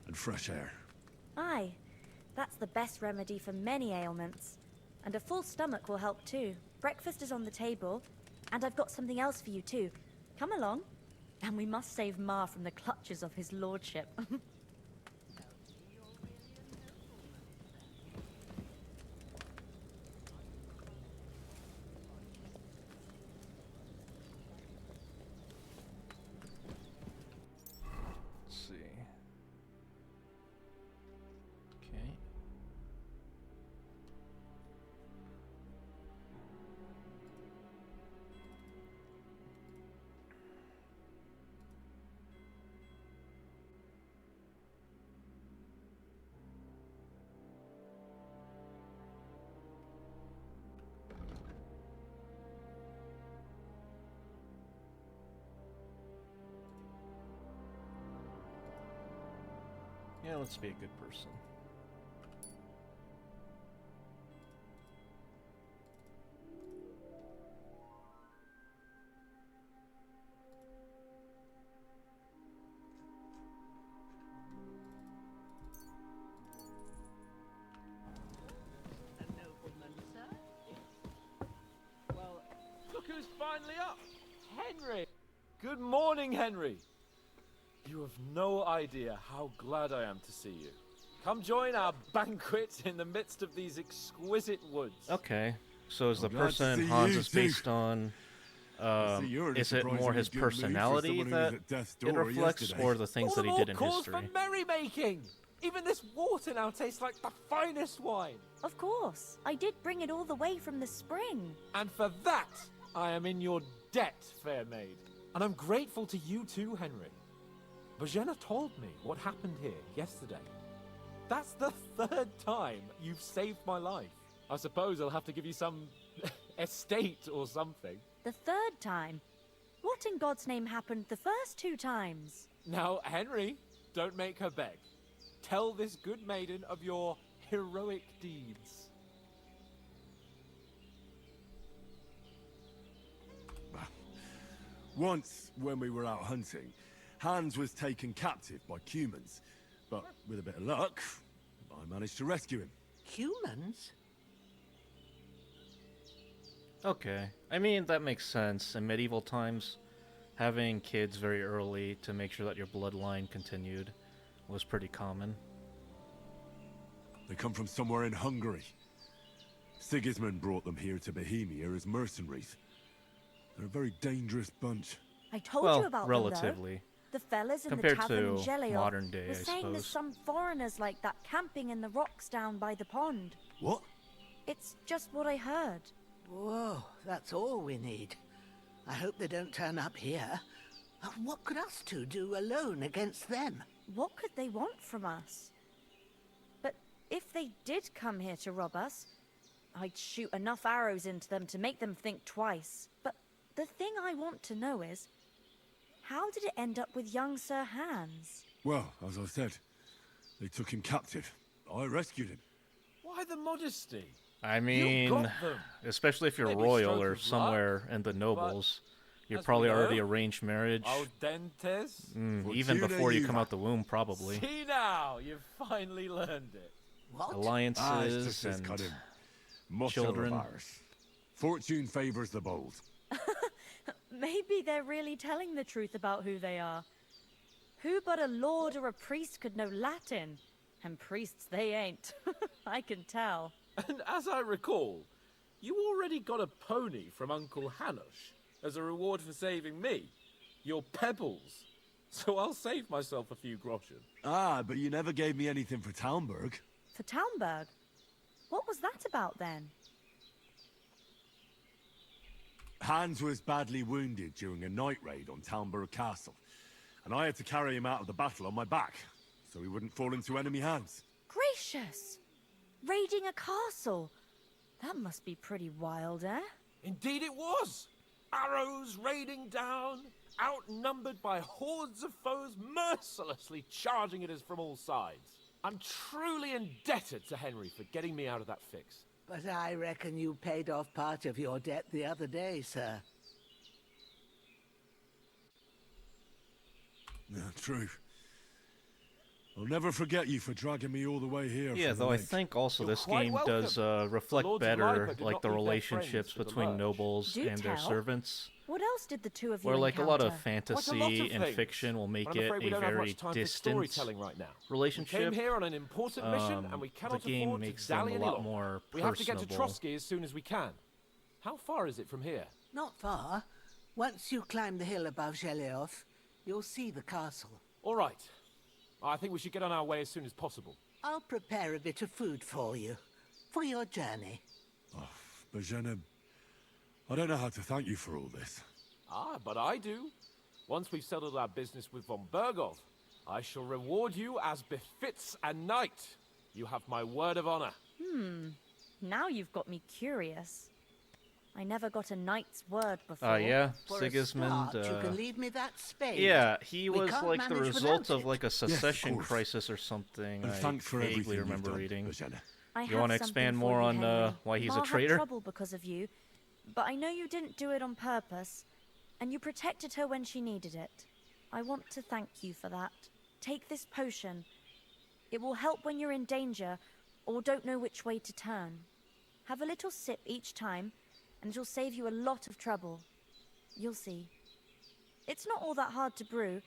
and fresh air. Aye, that's the best remedy for many ailments. And a full stomach will help too. Breakfast is on the table, and I've got something else for you too. Come along, and we must save Ma from the clutches of his lordship. Let's see. Okay. Yeah, let's be a good person. Well, look who's finally up! Henry! Good morning, Henry! You have no idea how glad I am to see you. Come join our banquet in the midst of these exquisite woods. Okay, so is the glad to person see Hans you is too. based on? you're in a Is it more surprisingly his good mood for personality someone who that was at death's it door reflects, yesterday. or the things All that the he more did in cause history? for merrymaking! Even this water now tastes like the finest wine. Of course, I did bring it all the way from the spring. And for that, I am in your debt, fair maid. And I'm grateful to you too, Henry. Bojena told me what happened here yesterday. That's the third time you've saved my life. I suppose I'll have to give you some estate or something. The third time? What in God's name happened the first two times? Now, Henry, don't make her beg. Tell this good maiden of your heroic deeds. Once, when we were out hunting, Hans was taken captive by humans. But with a bit of luck, I managed to rescue him. Humans? Okay, I mean that makes sense. In medieval times, having kids very early to make sure that your bloodline continued was pretty common. They come from somewhere in Hungary. Sigismund brought them here to Bohemia as mercenaries. They're a very dangerous bunch. I told Well, you about relatively. them, though. The fellas in the Compared tavern in to Gelior modern day, were I saying there's suppose. some foreigners like that camping in the rocks down by the pond. What? It's just what I heard. Whoa, that's all we need. I hope they don't turn up here. What could us two do alone against them? What could they want from us? But if they did come here to rob us, I'd shoot enough arrows into them to make them think twice. But the thing I want to know is, How did it end up with young Sir Hans? Well, as I said, they took him captive. I rescued him. Why the modesty? I You mean, got them. especially if you're Maybe royal stroke or of somewhere in the nobles, you're as we probably already know, arranged marriage. Al dentes. Even Fortuna before you come Juva. out the womb, probably. See now, you've finally learned it. What? Alliances it's just this and kind of motto children. of ours. Fortune favors the bold. Maybe they're really telling the truth about who they are. Who but a lord or a priest could know Latin? And priests they ain't. I can tell. And as I recall, you already got a pony from Uncle Hanush as a reward for saving me. Your pebbles. So I'll save myself a few groschen. Ah, but you never gave me anything for Talmberg. For Talmberg? What was that about then? Hans was badly wounded during a night raid on Talmberg Castle, and I had to carry him out of the battle on my back, so he wouldn't fall into enemy hands. Gracious! Raiding a castle? That must be pretty wild, eh? Indeed it was! Arrows raining down, outnumbered by hordes of foes mercilessly charging at us from all sides. I'm truly indebted to Henry for getting me out of that fix. But I reckon you paid off part of your debt the other day, sir. Yeah, true. I'll never forget you for dragging me all the way here. Yeah, from though I Lake. think also You're this quite game welcome. does The reflect Lords of better Lipa did like not the leave their relationships friends for the between lurch. nobles Do and their tell. servants. What else did the two of you Where like a lot of encounter? fantasy and things. fiction will make But I'm it afraid we a don't have very much time for distant storytelling right now. relationship. We came here on an important mission, and we cannot the game afford makes to them dally a any lot longer. more We have to get to personable. Trotsky as soon as we can. How far is it from here? Not far. Once you climb the hill above Geleoth, you'll see the castle. All right. I think we should get on our way as soon as possible. I'll prepare a bit of food for you, for your journey. Bajena, I don't know how to thank you for all this. Ah, but I do. Once we've settled our business with von Bergov, I shall reward you as befits a knight. You have my word of honor. Now you've got me curious. I never got a knight's word before. Yeah, For Sigismund. a start, you can leave me that spade. Yeah, he We was can't like the manage result without of it. like a secession course. crisis or something. And I thanks for everything vaguely you've remember done, reading. Bajena. I You have wanna something expand for more you, on, Henry. why he's a Ma traitor? had trouble because of you, but I know you didn't do it on purpose, and you protected her when she needed it. I want to thank you for that. Take this potion. It will help when you're in danger or don't know which way to turn. Have a little sip each time, and it'll save you a lot of trouble. You'll see. It's not all that hard to brew.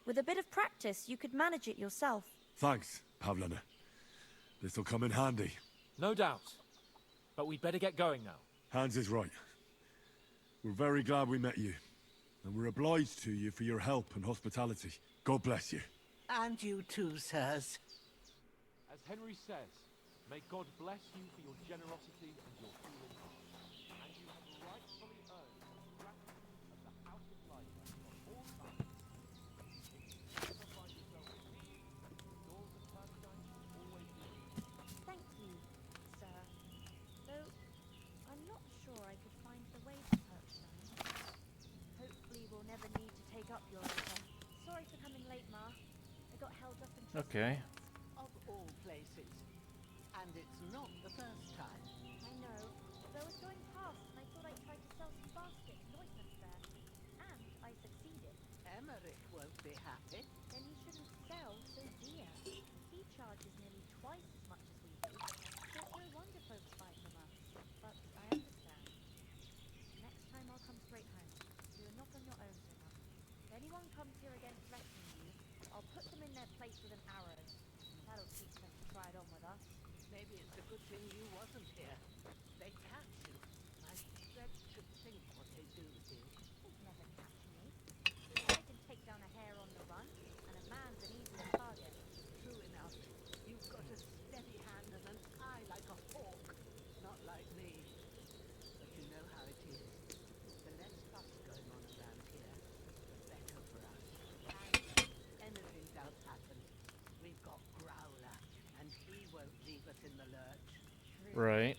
With a bit of practice, you could manage it yourself. Thanks, Pavlana. This'll come in handy. No doubt. But we'd better get going now. Hans is right. We're very glad we met you. And we're obliged to you for your help and hospitality. God bless you. And you too, sirs. As Henry says, may God bless you for your generosity and your healing heart. And you have rightfully earned the gratitude of the House of Life on all sides. If you ever find yourself in need, the doors of paradise will always be open. Thank you, sir. Though, I'm not sure I could find the way to Perkstein. Hopefully we'll never need to take up your offer. Sorry for coming late, Ma. I got held up in traffic. Okay. Of all places. And it's not the first time. I know. But I was going past and I thought I'd try to sell some baskets and ointments there. And I succeeded. Emmerich won't be happy. Then you shouldn't sell so dear. He charges nearly twice as much as we do. So it's no wonder folks buy from us. But I understand. Next time I'll come straight home. So you're not on your own so much. If anyone comes here again threatening you, I'll put them in their place with an arrow. That'll teach them to try it on with us. Maybe it's a good thing you wasn't here. They catch you. I dread to think what they do with you. They'd never catch me. I can take down a hare on the run, and a man's an easier target. True enough. You've got a steady hand and an eye like a hawk. Not like me. But you know how it is. The less fuss going on around here, the better for us. And anything does happen, we've got Growler, and he won't leave us in the lurch. Right.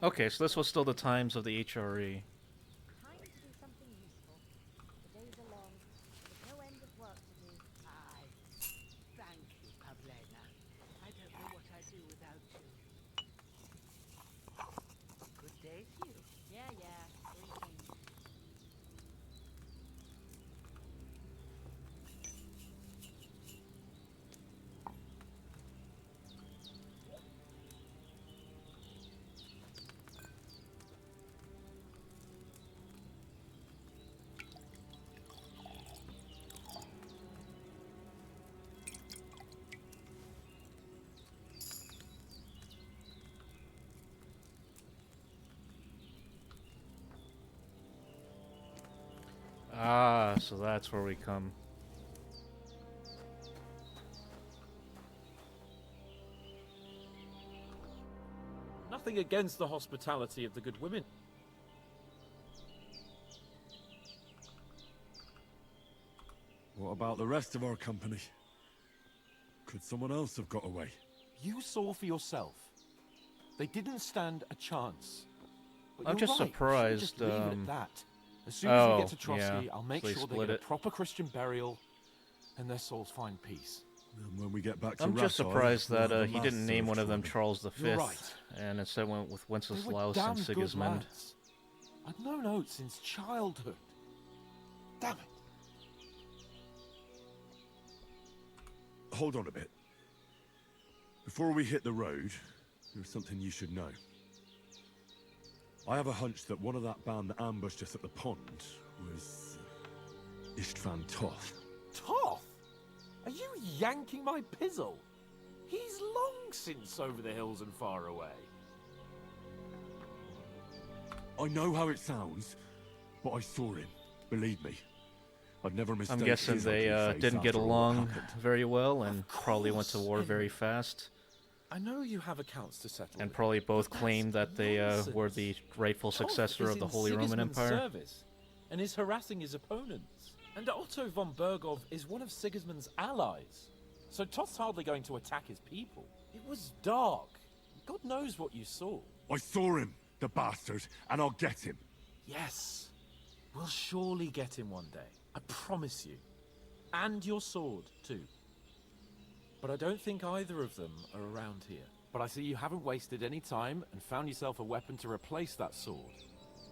Okay, so this was still the times of the HRE. Time to do something useful. The days are long, and with no Ah, so that's where we come. Nothing against the hospitality of the good women. What about the rest of our company? Could someone else have got away? You saw for yourself. They didn't stand a chance. But I'm you're just right. We should surprised. just leave it at that. As soon as we get to Trotsky, yeah, I'll make so they sure they split get it. a proper Christian burial, and their souls find peace. And when we get back to I'm just Rathai, surprised we'll that have a he mass didn't name served one of for them Charles V, You're right. and instead went with They were Wenceslaus damn and good Sigismund. lads. I'd known Oates since childhood. Damn it. Hold on a bit. Before we hit the road, there's something you should know. I have a hunch that one of that band that ambushed us at the pond was Istvan Toth. Toth? Are you yanking my pizzle? He's long since over the hills and far away. I know how it sounds, but I saw him. Believe me. I'd never mistake I'm guessing his they ugly face didn't get after what along happened. very well and probably went to war very fast. I know you have accounts to settle. And probably both claimed that they were the rightful successor of the Holy Roman Empire. Service and is harassing his opponents. And Otto von Bergov is one of Sigismund's allies. So Toth's hardly going to attack his people. It was dark. God knows what you saw. I saw him, the bastard, and I'll get him. Yes. We'll surely get him one day. I promise you. And your sword, too. But I don't think either of them are around here. But I see you haven't wasted any time and found yourself a weapon to replace that sword.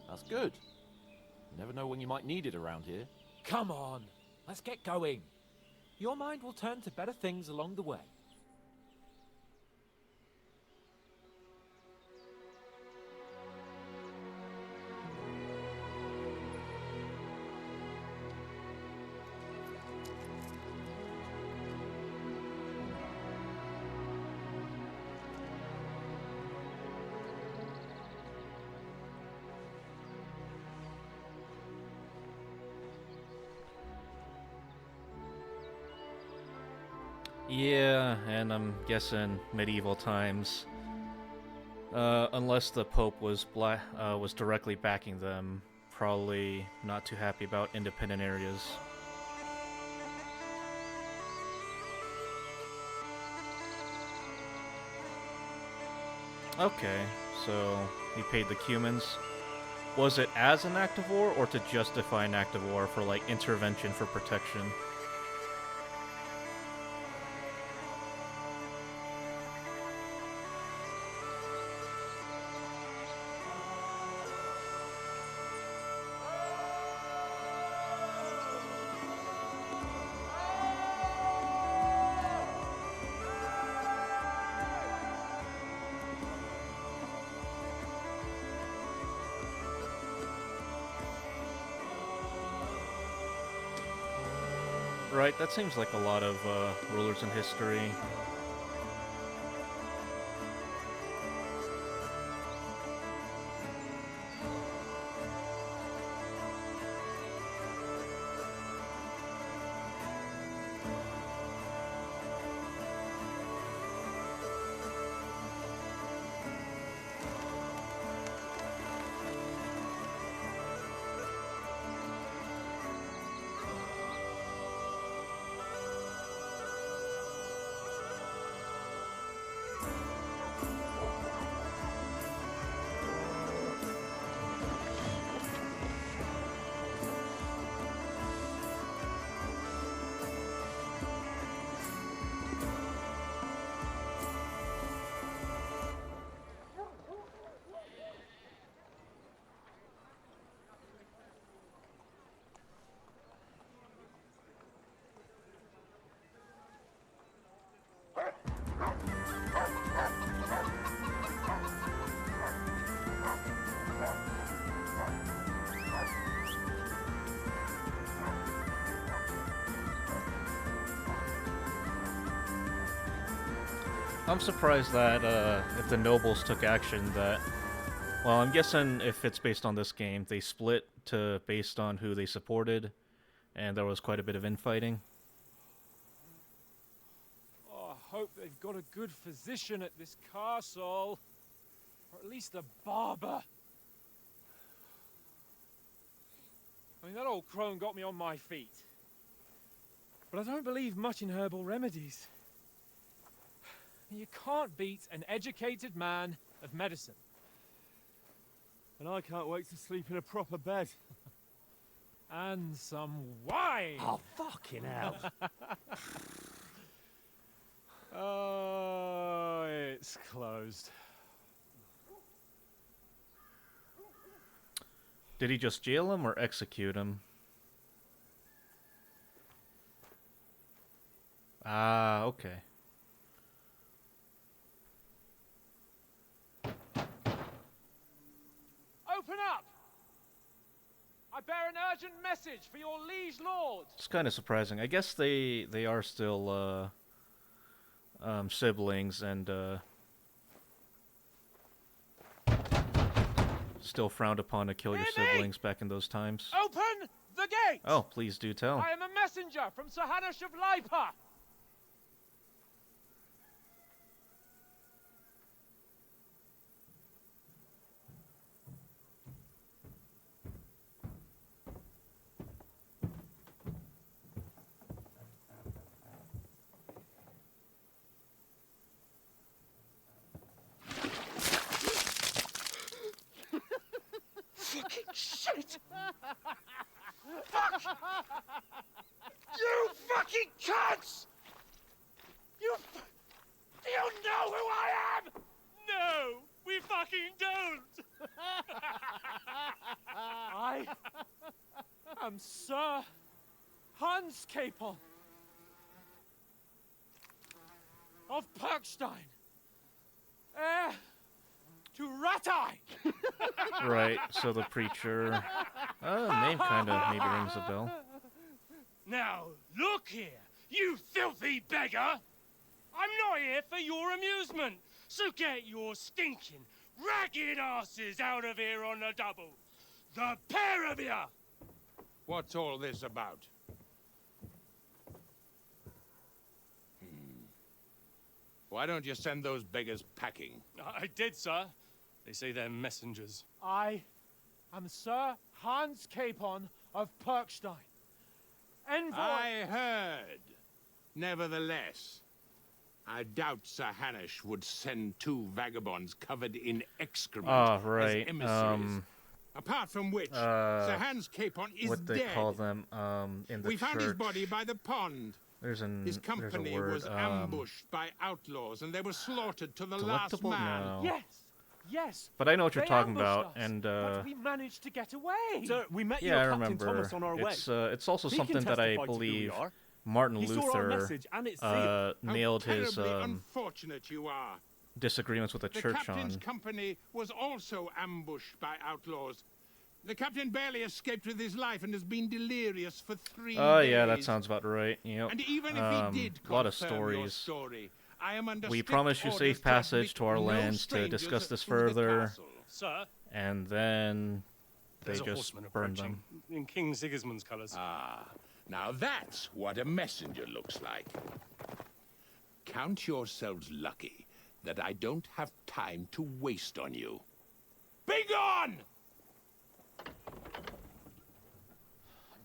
That's good. You never know when you might need it around here. Come on, let's get going. Your mind will turn to better things along the way. Yeah, and I'm guessing medieval times. Unless the Pope was was directly backing them, probably not too happy about independent areas. Okay, so he paid the Cumans. Was it as an act of war, or to justify an act of war for, like, intervention for protection? Right, that seems like a lot of rulers in history. I'm surprised that if the nobles took action that... Well, I'm guessing if it's based on this game, they split to based on who they supported, and there was quite a bit of infighting. Oh, I hope they've got a good physician at this castle. Or at least a barber. I mean, that old crone got me on my feet. But I don't believe much in herbal remedies. You can't beat an educated man of medicine. And I can't wait to sleep in a proper bed. And some wine! Oh, fucking hell. Oh, it's closed. Did he just jail him or execute him? Ah, okay. Open up! I bear an urgent message for your liege lord. It's kind of surprising. I guess they are still siblings and still frowned upon to kill your siblings back in those times. Open the gate! Oh, please do tell. I am a messenger from Sir Hanush of Lipa. Fucking shit! Fuck! You fucking cunts! Do you know who I am? No, we fucking don't. I am Sir Hans Capon of Perkstein, heir to Ratai. Right, so the preacher... name kind of maybe rings a bell. Now, look here, you filthy beggar! I'm not here for your amusement, so get your stinking, ragged asses out of here on the double. The pair of you! What's all this about? Why don't you send those beggars packing? I did, sir. They say they're messengers. I am Sir Hans Capon of Perkstein. Envoy... I heard. Nevertheless, I doubt Sir Hanush would send two vagabonds covered in excrement right. as emissaries. Apart from which, Sir Hans Capon is what they dead. call them in the We church. found his body by the pond. His company was ambushed by outlaws, and they were slaughtered to the last Delectable? man. No. Yes, yes. But I know what you're They talking ambushed about, us, and but we managed to get away. Sir, we met yeah, I your Captain remember. Thomas on our way. It's also He something can that I testify to who we believe are. Martin He saw our Luther message and it's sealed. nailed his How terribly unfortunate you are. disagreements with the church captain's on. company was also ambushed by outlaws. The captain barely escaped with his life and has been delirious for 3 days. Oh yeah, that sounds about right. Yep. And even if he did a lot of confirm your stories. story, I am under We strict promise you orders safe to passage admit to our no lands to strangers discuss this through the further. castle. Sir, And then they there's a just horseman burned approaching them. in King Sigismund's colours. Ah, now that's what a messenger looks like. Count yourselves lucky that I don't have time to waste on you. Be gone! I'm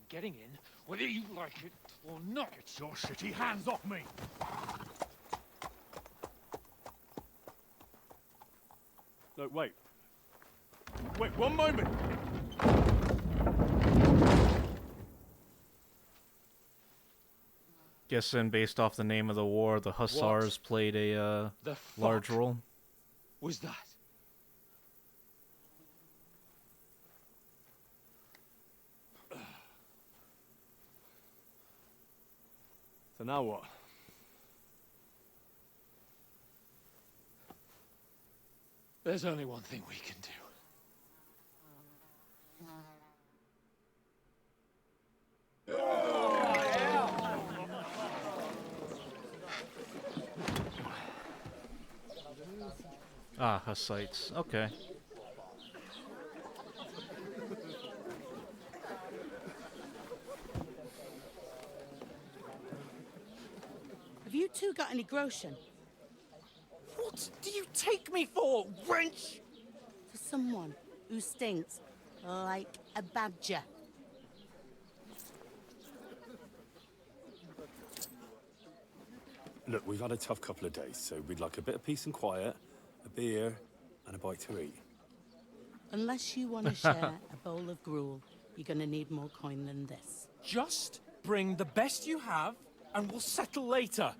getting in, whether you like it or not. Get your shitty hands off me! No, wait. Wait, one moment! Guessing based off the name of the war, the Hussars played a large role. Was that? So now what? There's only one thing we can do. Ah, Hussites. Okay. you two got any groschen? What do you take me for, wench? For someone who stinks like a badger. Look, we've had a tough couple of days, so we'd like a bit of peace and quiet, a beer, and a bite to eat. Unless you want to share a bowl of gruel, you're going to need more coin than this. Just bring the best you have, and we'll settle later.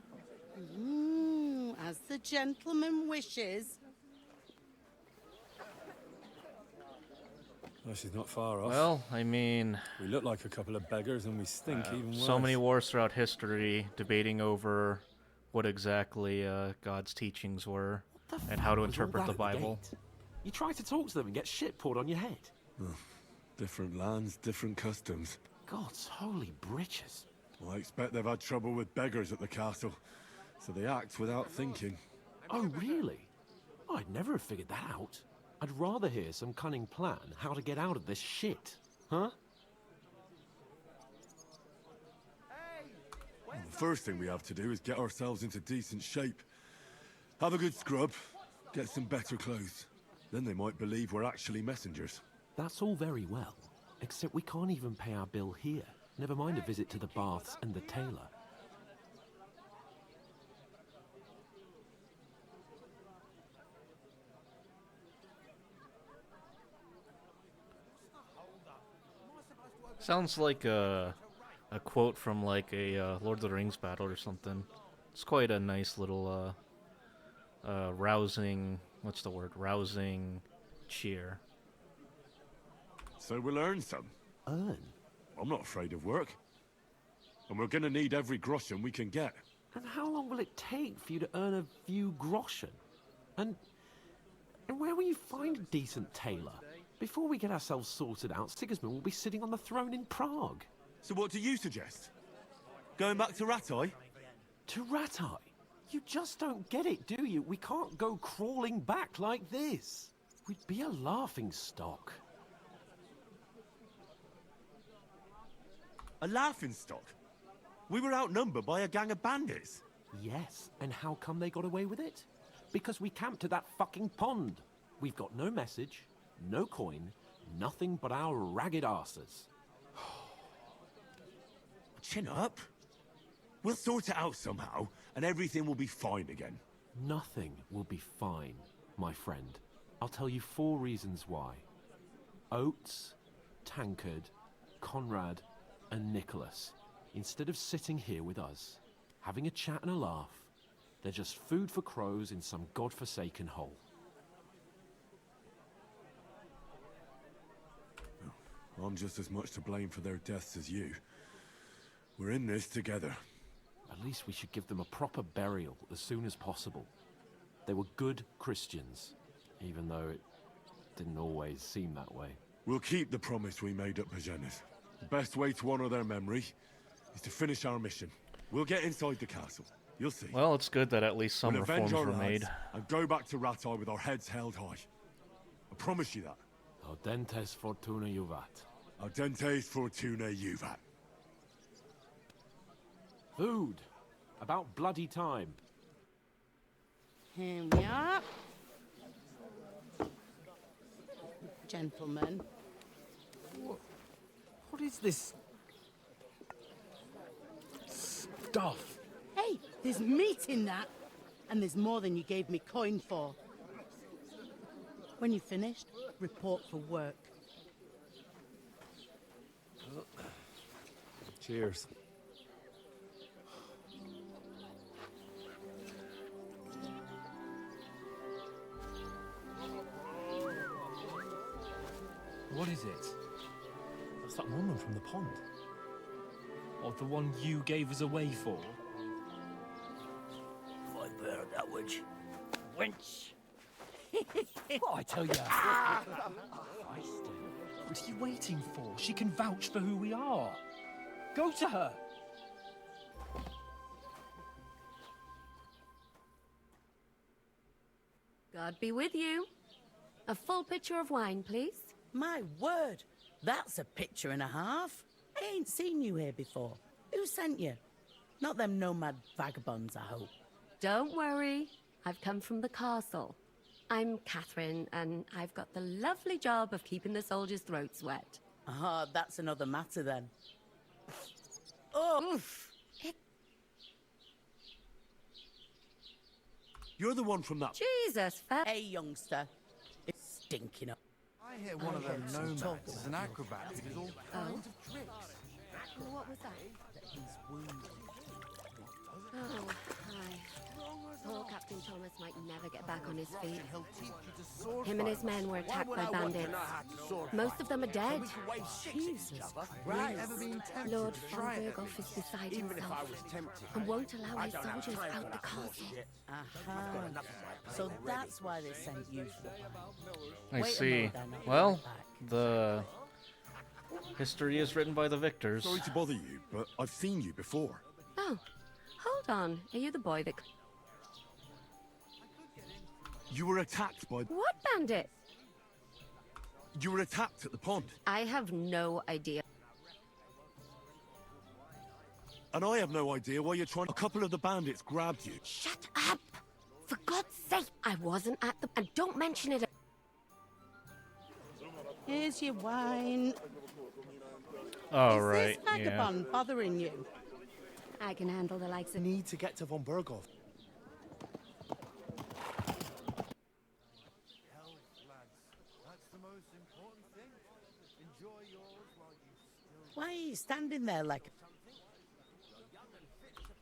As the gentleman wishes. Well, she's not far off. Well, I mean... We look like a couple of beggars, and we stink even worse. So many wars throughout history debating over what exactly God's teachings were and how to interpret the Bible. You try to talk to them and get shit poured on your head. Oh, different lands, different customs. God's holy britches. Well, I expect they've had trouble with beggars at the castle, so they act without thinking. Oh, really? I'd never have figured that out. I'd rather hear some cunning plan how to get out of this shit. Huh? Well, the first thing we have to do is get ourselves into decent shape. Have a good scrub, get some better clothes. Then they might believe we're actually messengers. That's all very well, except we can't even pay our bill here. Never mind a visit to the baths and the tailor. Sounds like a quote from like a Lord of the Rings battle or something. It's quite a nice little rousing, what's the word? Rousing cheer. So we'll earn some. Earn? I'm not afraid of work. And we're gonna need every groschen we can get. And how long will it take for you to earn a few groschen? And where will you find a decent tailor? Before we get ourselves sorted out, Sigismund will be sitting on the throne in Prague. So what do you suggest? Going back to Ratai? To Ratai? You just don't get it, do you? We can't go crawling back like this. We'd be a laughing stock. A laughing stock? We were outnumbered by a gang of bandits. Yes, and how come they got away with it? Because we camped at that fucking pond. We've got no message, no coin, nothing but our ragged arses. Chin up. We'll sort it out somehow, and everything will be fine again. Nothing will be fine, my friend. I'll tell you 4 reasons why. Oates, Tankard, Conrad, and Nicholas, instead of sitting here with us, having a chat and a laugh, they're just food for crows in some godforsaken hole. I'm just as much to blame for their deaths as you. We're in this together. At least we should give them a proper burial as soon as possible. They were good Christians, even though it didn't always seem that way. We'll keep the promise we made at Pagenes. The best way to honor their memory is to finish our mission. We'll get inside the castle. You'll see. Well, it's good that at least some We'll avenge reforms our were made. lads and go back to Ratai with our heads held high. I promise you that. Audentes fortuna juvat. Audentes fortuna juvat. Food. About bloody time. Here we are. Gentlemen. What is this stuff? Hey, there's meat in that. And there's more than you gave me coin for. When you're finished, report for work. Cheers. What is it? That's that woman from the pond. Or the one you gave us away for? I bear that witch. Wench! What I tell you? What are you waiting for? She can vouch for who we are. Go to her. God be with you. A full pitcher of wine, please. My word, that's a picture and a half. I ain't seen you here before. Who sent you? Not them nomad vagabonds, I hope. Don't worry. I've come from the castle. I'm Catherine, and I've got the lovely job of keeping the soldiers' throats wet. Ah, that's another matter then. Oh! Oof! You're the one from that... Jesus, Hey, youngster. It's stinking up. I hear one of them nomads is an acrobat who does all kinds of tricks. What was that? Oh, hi. Poor Captain Thomas might never get back on his feet. Him and his men were attacked by bandits. Most of them are dead. Jesus Christ. Lord von Berghoff is beside himself and won't allow his soldiers out the castle. Aha. So that's why they sent you. I see. Well, the history is written by the victors. Sorry to bother you, but I've seen you before. Oh, hold on. Are you the boy that... You were attacked by... What bandit? You were attacked at the pond. I have no idea. And I have no idea why you're trying... A couple of the bandits grabbed you. Shut up! For God's sake! I wasn't at the... And don't mention it. Here's your wine. Oh, Is right, this vagabond bothering you? I can handle the likes of... Need to get to von Berghoff. Why are you standing there like...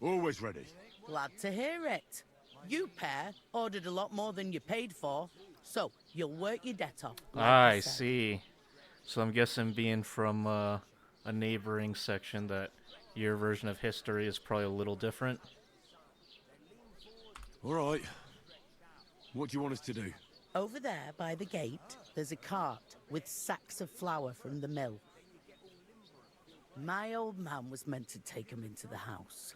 Always ready. Glad to hear it. You pair ordered a lot more than you paid for, so you'll work your debt off. like I said. see. So I'm guessing being from a neighboring section that your version of history is probably a little different. All right. What do you want us to do? Over there by the gate, there's a cart with sacks of flour from the mill. My old man was meant to take 'em into the house.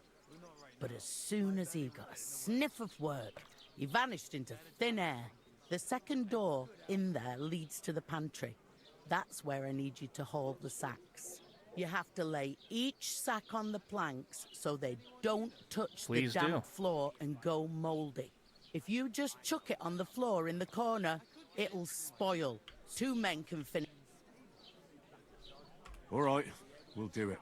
But as soon as he got a sniff of work, he vanished into thin air. The second door in there leads to the pantry. That's where I need you to haul the sacks. You have to lay each sack on the planks so they don't touch Please the damp do. floor and go mouldy. If you just chuck it on the floor in the corner, it'll spoil. 2 men can finish. All right, we'll do it.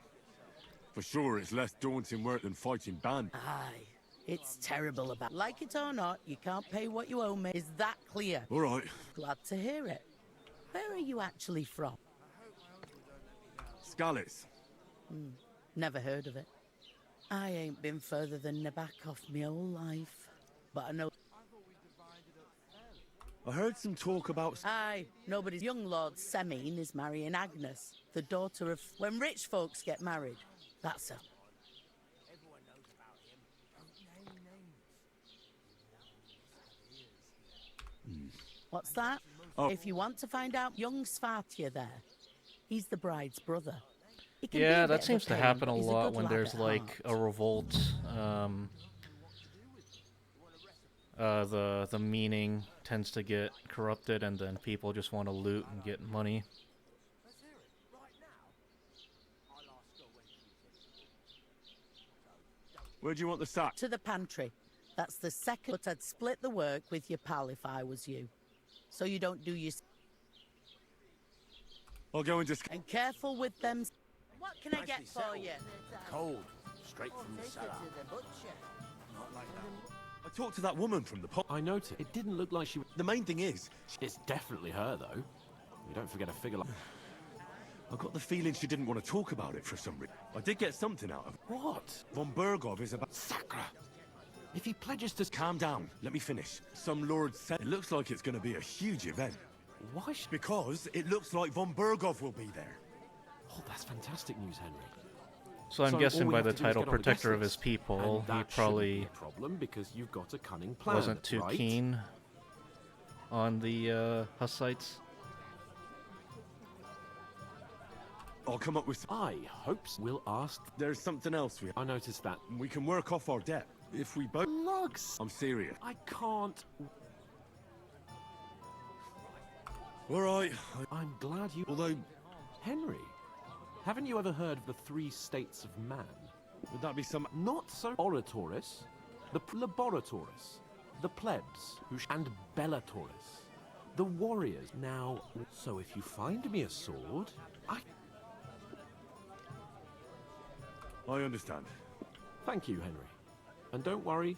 For sure, it's less daunting work than fighting band. Aye, it's terrible about... Like it or not, you can't pay what you owe me. Is that clear? All right. Glad to hear it. Where are you actually from? Scallis. Never heard of it. I ain't been further than Nabakov my whole life. But I know... I heard some talk about... Aye, nobody's... Young Lord Semine is marrying Agnes, the daughter of... When rich folks get married, that's a... What's that? Oh. If you want to find out, young Svartia there. He's the bride's brother. He can be Yeah, a that bit of seems to pain, happen but a he's lot good when lad there's at like heart. a revolt. The meaning tends to get corrupted, and then people just want to loot and get money. Where do you want the sack? To the pantry. That's the second. But I'd split the work with your pal if I was you. So you don't do your... I'll go and And careful with them... What can I get for you? Cold, straight from the cellar. Not like that. I talked to that woman from the pub. I noticed. It didn't look like she... The main thing is... It's definitely her, though. You don't forget a figure like... I got the feeling she didn't want to talk about it for some reason. I did get something out of it. What? Von Berghoff is about... Sacra! If he pledges to... Calm down. Let me finish. Some lord said... It looks like it's going to be a huge event. Why? Because it looks like Von Berghoff will be there. Oh, that's fantastic news, Henry. So I'm all guessing we by have the to do is title get on the protector of guest his people, and he that shouldn't be probably a problem because you've got a cunning plan, wasn't too right? keen on the Hussites. I'll come up with... I hope we'll ask... There's something else we... I noticed that. We can work off our debt. If we both... Lugs! I'm serious. I can't... All right. I'm glad you... Although... Henry, haven't you ever heard of the 3 states of man? Would that be some... Not so oratoris, the laboratoris, the plebs, and bellatoris, the warriors. Now, so if you find me a sword, I understand. Thank you, Henry. And don't worry.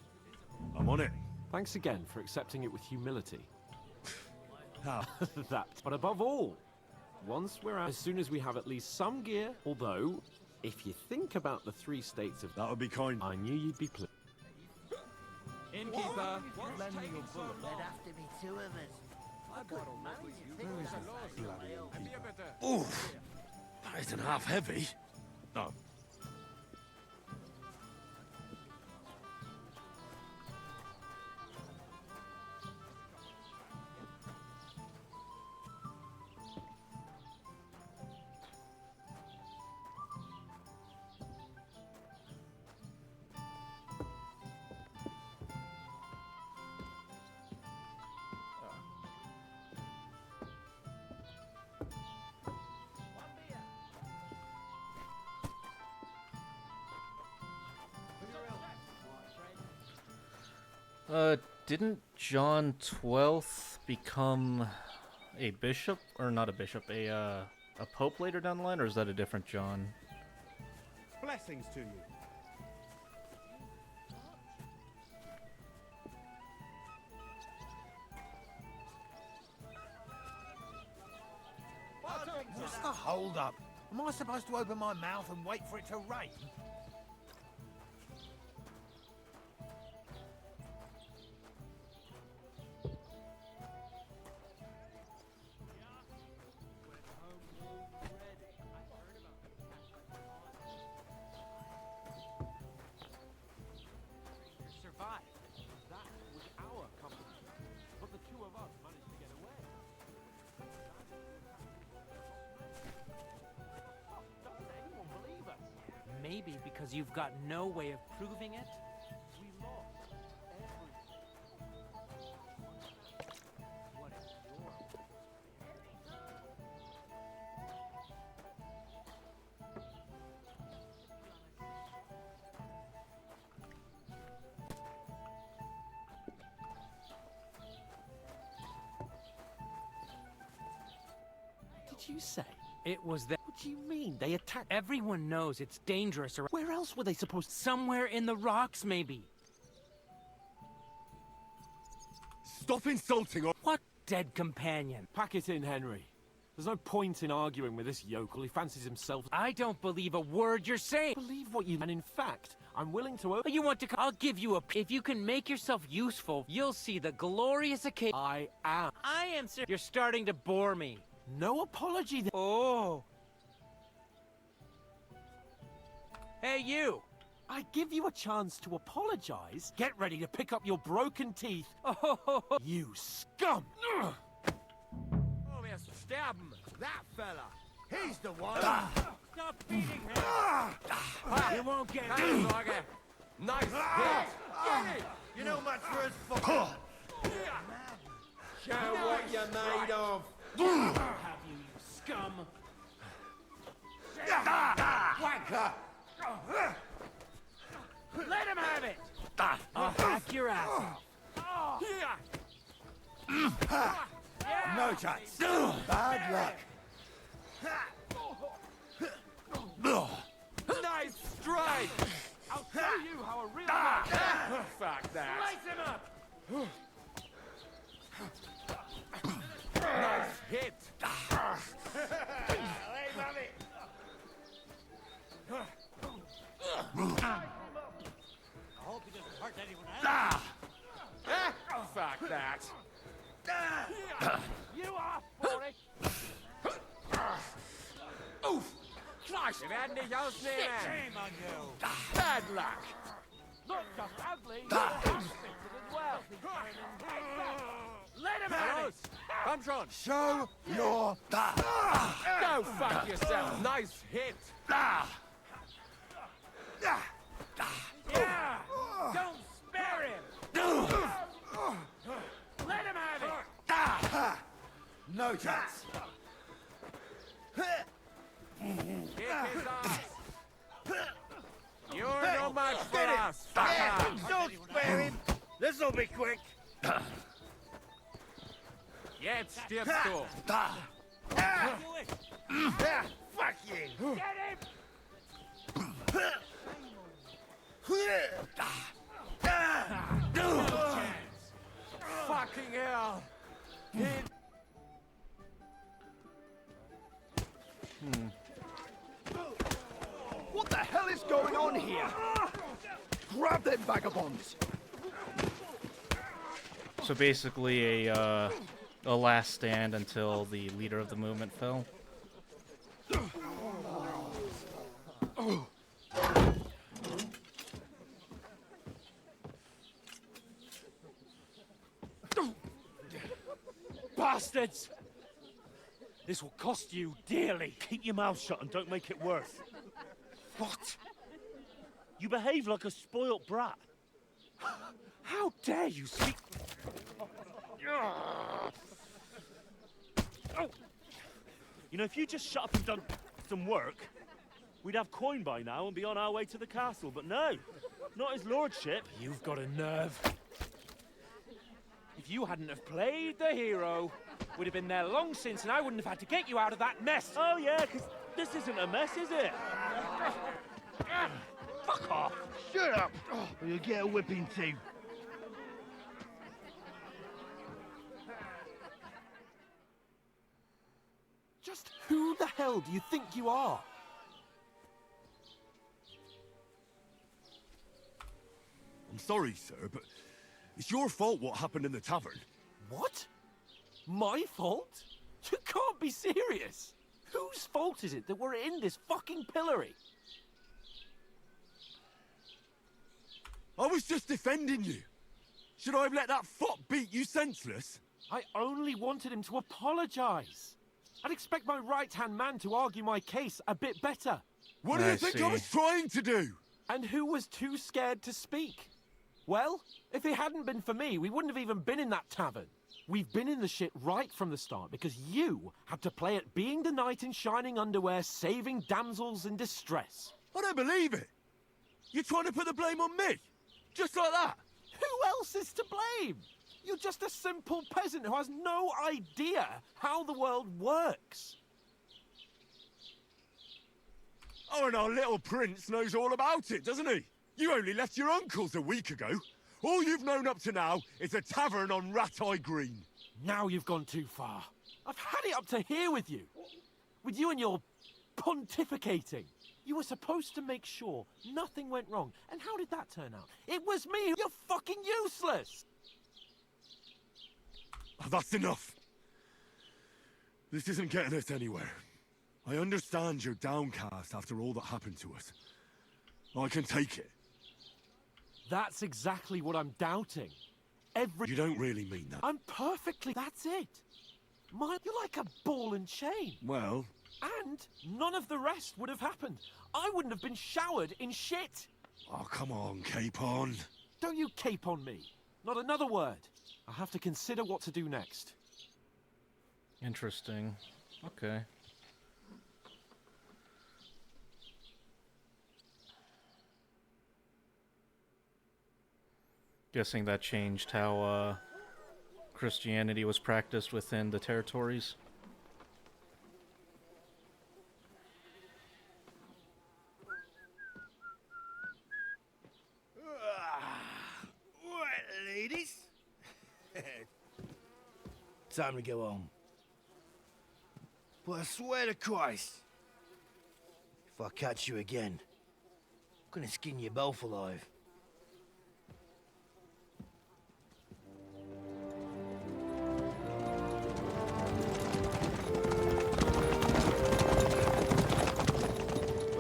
I'm on it. Thanks again for accepting it with humility. How? That. But above all, once we're out, as soon as we have at least some gear, although, if you think about the 3 states of... That would be kind. I knew you'd be pleased. Innkeeper, lend me your bullet. There'd have to be 2 of us. I couldn't manage to think that. Oof! That isn't half heavy. Oh. Didn't John 12th become a bishop? Or not a bishop, a pope later down the line? Or is that a different John? blessings to you. What's the hold up? Am I supposed to open my mouth and wait for it to rain? Maybe because you've got no way of proving it? We lost What did you say? It was that. What do you mean? They attacked. Everyone knows it's dangerous around. Where else were they supposed to? Somewhere in the rocks, maybe. Stop insulting or. What dead companion? Pack it in, Henry. There's no point in arguing with this yokel. He fancies himself. I don't believe a word you're saying. Believe what you. And in fact, I'm willing to. You want to? I'll give you a. If you can make yourself useful, you'll see the glorious occasion. I am. I am, sir. You're starting to bore me. No apology then. Oh. Hey, you! I give you a chance to apologize. Get ready to pick up your broken teeth. Oh, you scum! Oh, wir sterben! That fella! He's the one! Stop beating him! You won't get me! Nice hit! Get it! You know much for his foot! Show what you're made of! Have you, scum? Wanker! Let him have it! I'll hack your ass off. No chance! Bad luck! Nice strike! I'll show you how a real man... Fuck that! Slice him up! Nice hit! They love it! I hope he doesn't hurt anyone else. Fuck that! You off for it! Oof! Christ! Wir werden dich ausnehmen! Shame on you! Bad luck! Look, just ugly! As well. Let him have it! Come schon! Show your... Go fuck yourself! Nice hit! Yeah! Don't spare him! Let him have it! No chance! Kick his ass! You're no match for us. Yeah, don't spare him. This'll be quick. Jetzt stirbst du. Fuck you. Get him. Fucking hell. What the hell is going on here? Grab them vagabonds! So basically a last stand until the leader of the movement fell. Bastards! This will cost you dearly. Keep your mouth shut and don't make it worse. What? You behave like a spoilt brat. How dare you speak... You know, if you just shut up and done some work, we'd have coin by now and be on our way to the castle. But no, not his lordship. You've got a nerve. If you hadn't have played the hero, we'd have been there long since and I wouldn't have had to get you out of that mess. Oh yeah, because this isn't a mess, is it? Fuck off! Shut up, or you'll get a whipping too. Just who the hell do you think you are? I'm sorry, sir, but it's your fault what happened in the tavern. What? My fault? You can't be serious! Whose fault is it that we're in this fucking pillory? I was just defending you. Should I have let that fop beat you senseless? I only wanted him to apologize. I'd expect my right-hand man to argue my case a bit better. What do you think I was trying to do? And who was too scared to speak? Well, if it hadn't been for me, we wouldn't have even been in that tavern. We've been in the shit right from the start because you had to play at being the knight in shining underwear, saving damsels in distress. I don't believe it. You're trying to put the blame on me? Just like that? Who else is to blame? You're just a simple peasant who has no idea how the world works. Oh, and our little prince knows all about it, doesn't he? You only left your uncle's a week ago. All you've known up to now is a tavern on Rat-Eye Green. Now you've gone too far. I've had it up to here with you. With you and your pontificating. You were supposed to make sure nothing went wrong. And how did that turn out? It was me. You're fucking useless. Oh, that's enough. This isn't getting us anywhere. I understand you're downcast after all that happened to us. I can take it. That's exactly what I'm doubting. You don't really mean that. I'm perfectly... That's it. You're like a ball and chain. Well... And none of the rest would have happened. I wouldn't have been showered in shit. Oh, come on, Capon. Don't you cape on me. Not another word. I'll have to consider what to do next. Interesting. Okay. Guessing that changed how Christianity was practiced within the territories. Right, ladies. Time to go home. But I swear to Christ, if I catch you again, I'm gonna skin you both alive.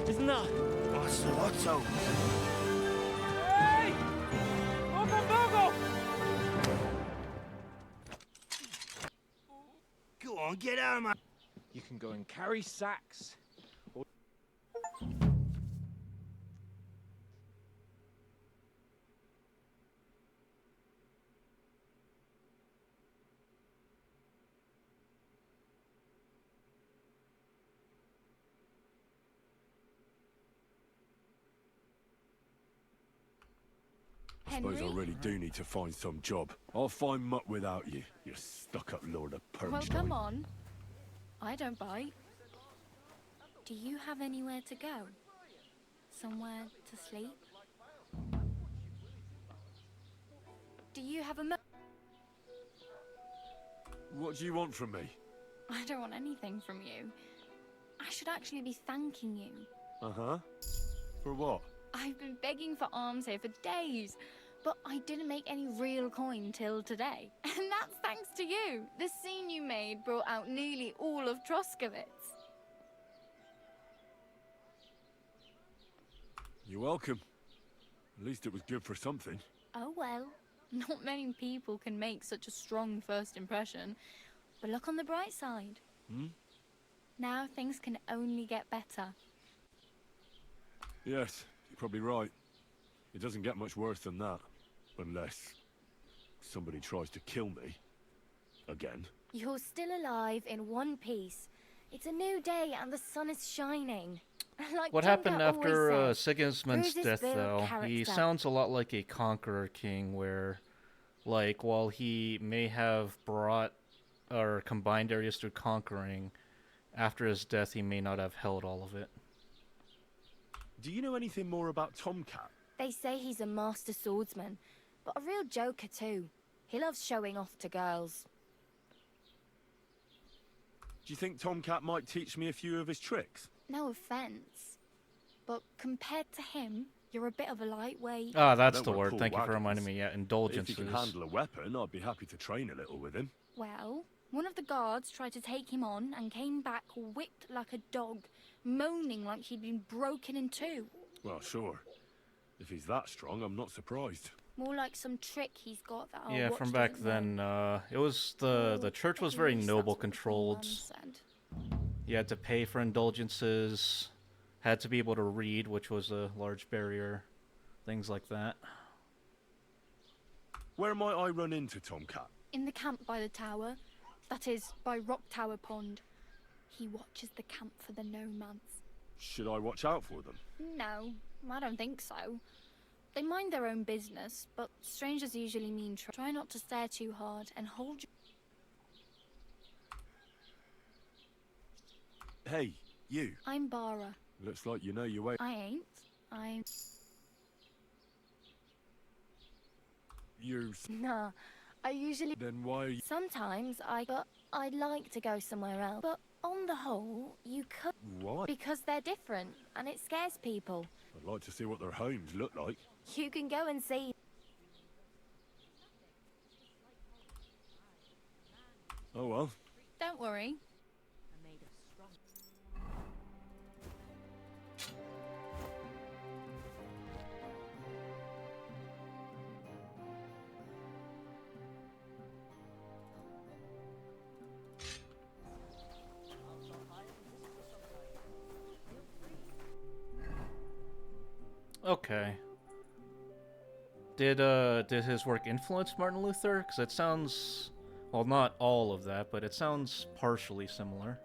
Isn't that? Master Otto. Hey! Open Bogo! Go on, get out of my... You can go and carry sacks. I suppose I Henry? really do need to find some job. I'll find mutt without you, you stuck-up lord of Well, Permstein. come on. I don't bite. Do you have anywhere to go? Somewhere to sleep? Do you have a What do you want from me? I don't want anything from you. I should actually be thanking you. Uh-huh. For what? I've been begging for alms here for days, but I didn't make any real coin till today. And that's thanks to you. The scene you made brought out nearly all of Troskowitz. You're welcome. At least it was good for something. Oh well, not many people can make such a strong first impression. But look on the bright side. Hmm? Now things can only get better. Yes, you're probably right. It doesn't get much worse than that. Unless somebody tries to kill me. Again. You're still alive in one piece. It's a new day and the sun is shining. Like What Dunga happened after always said, Sigismund's bruises death, build though? He character. sounds a lot like a conqueror king, where, like, while he may have brought or combined areas through conquering, after his death he may not have held all of it. Do you know anything more about Tomcat? They say he's a master swordsman, but a real joker too. He loves showing off to girls. Do you think Tomcat might teach me a few of his tricks? No offense, but compared to him, you're a bit of a lightweight. Ah, that's I don't the wanna word. pull Thank you for wagons. reminding me. Yeah, If indulgences. he can handle a weapon, I'd be happy to train a little with him. Well, one of the guards tried to take him on and came back whipped like a dog, moaning like he'd been broken in two. Well, sure. If he's that strong, I'm not surprised. More like some trick he's got that our Yeah, watch from back doesn't know. then, it was the church was very noble controlled. Mum said. You had to pay for indulgences, had to be able to read, which was a large barrier, things like that. Where might I run into Tomcat? In the camp by the tower, that is, by Rock Tower Pond. He watches the camp for the nomads. Should I watch out for them? No, I don't think so. They mind their own business, but strangers usually mean try not to stare too hard and hold your... Hey, you. I'm Bara. Looks like you know your way. I ain't. I'm... You... Nah, I usually... Then why are you... Sometimes but I'd like to go somewhere else. But on the whole, you could... Why? Because they're different, and it scares people. I'd like to see what their homes look like. You can go and see. Oh well. Don't worry. Okay. Did his work influence Martin Luther? Because it sounds, well, not all of that, but it sounds partially similar.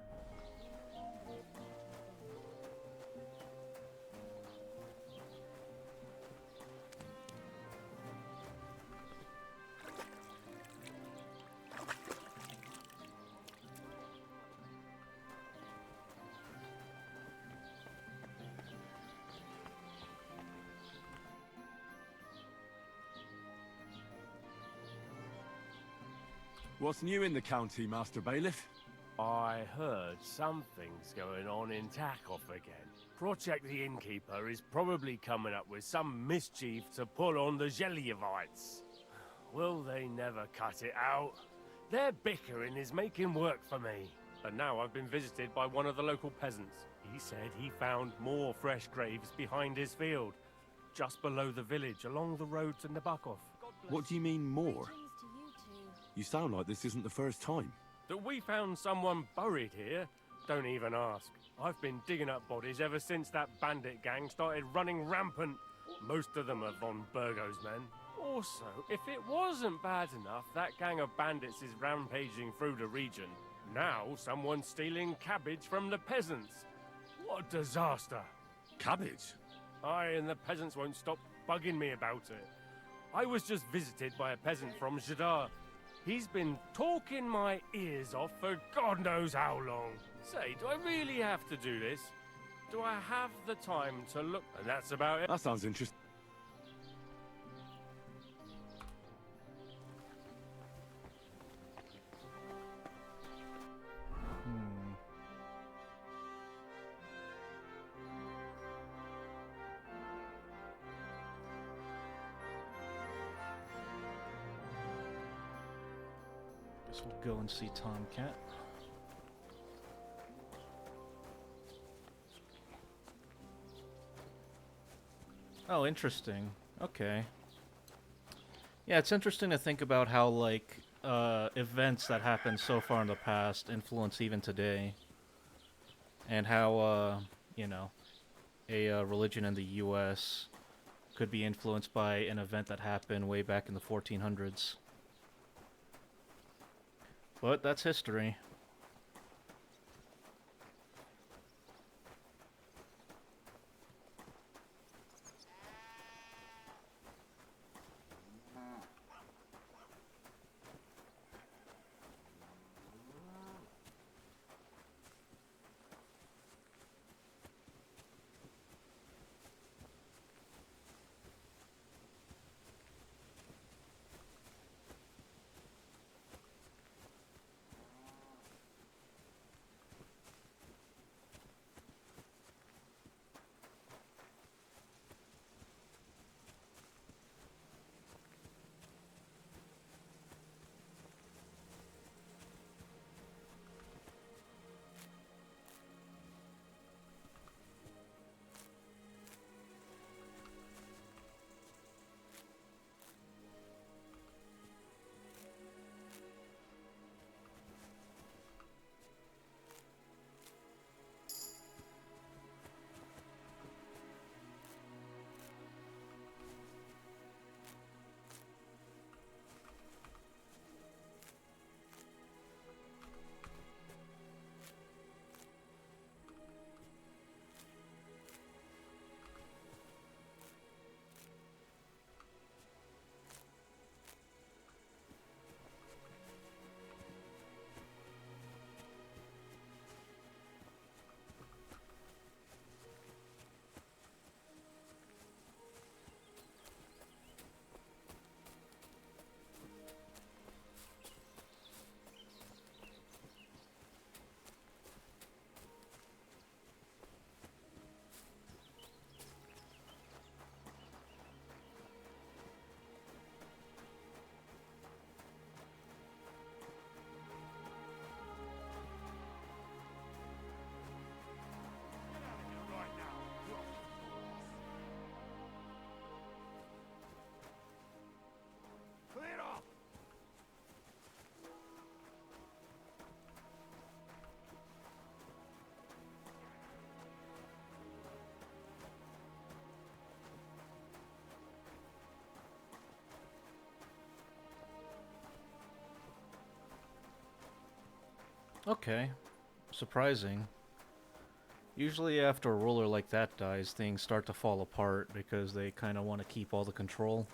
What's new in the county, Master Bailiff? I heard something's going on in Takoff again. Project the Innkeeper is probably coming up with some mischief to pull on the Zelievites. Will they never cut it out? Their bickering is making work for me. And now I've been visited by one of the local peasants. He said he found more fresh graves behind his field, just below the village, along the road to Nabokov. What do you mean, more? You sound like this isn't the first time. That we found someone buried here? Don't even ask. I've been digging up bodies ever since that bandit gang started running rampant. Most of them are von Burgo's men. Also, if it wasn't bad enough, that gang of bandits is rampaging through the region. Now someone's stealing cabbage from the peasants. What a disaster. Cabbage? Aye, and the peasants won't stop bugging me about it. I was just visited by a peasant from Jadar. He's been talking my ears off for God knows how long. Say, do I really have to do this? Do I have the time to look? And that's about it. That sounds interesting. Guess we'll go and see Tomcat. Oh, interesting. Okay. Yeah, it's interesting to think about how, like, events that happened so far in the past influence even today. And how, you know, a religion in the U.S. could be influenced by an event that happened way back in the 1400s. But that's history. Clear off! Okay. Surprising. Usually after a ruler like that dies, things start to fall apart because they kind of want to keep all the control.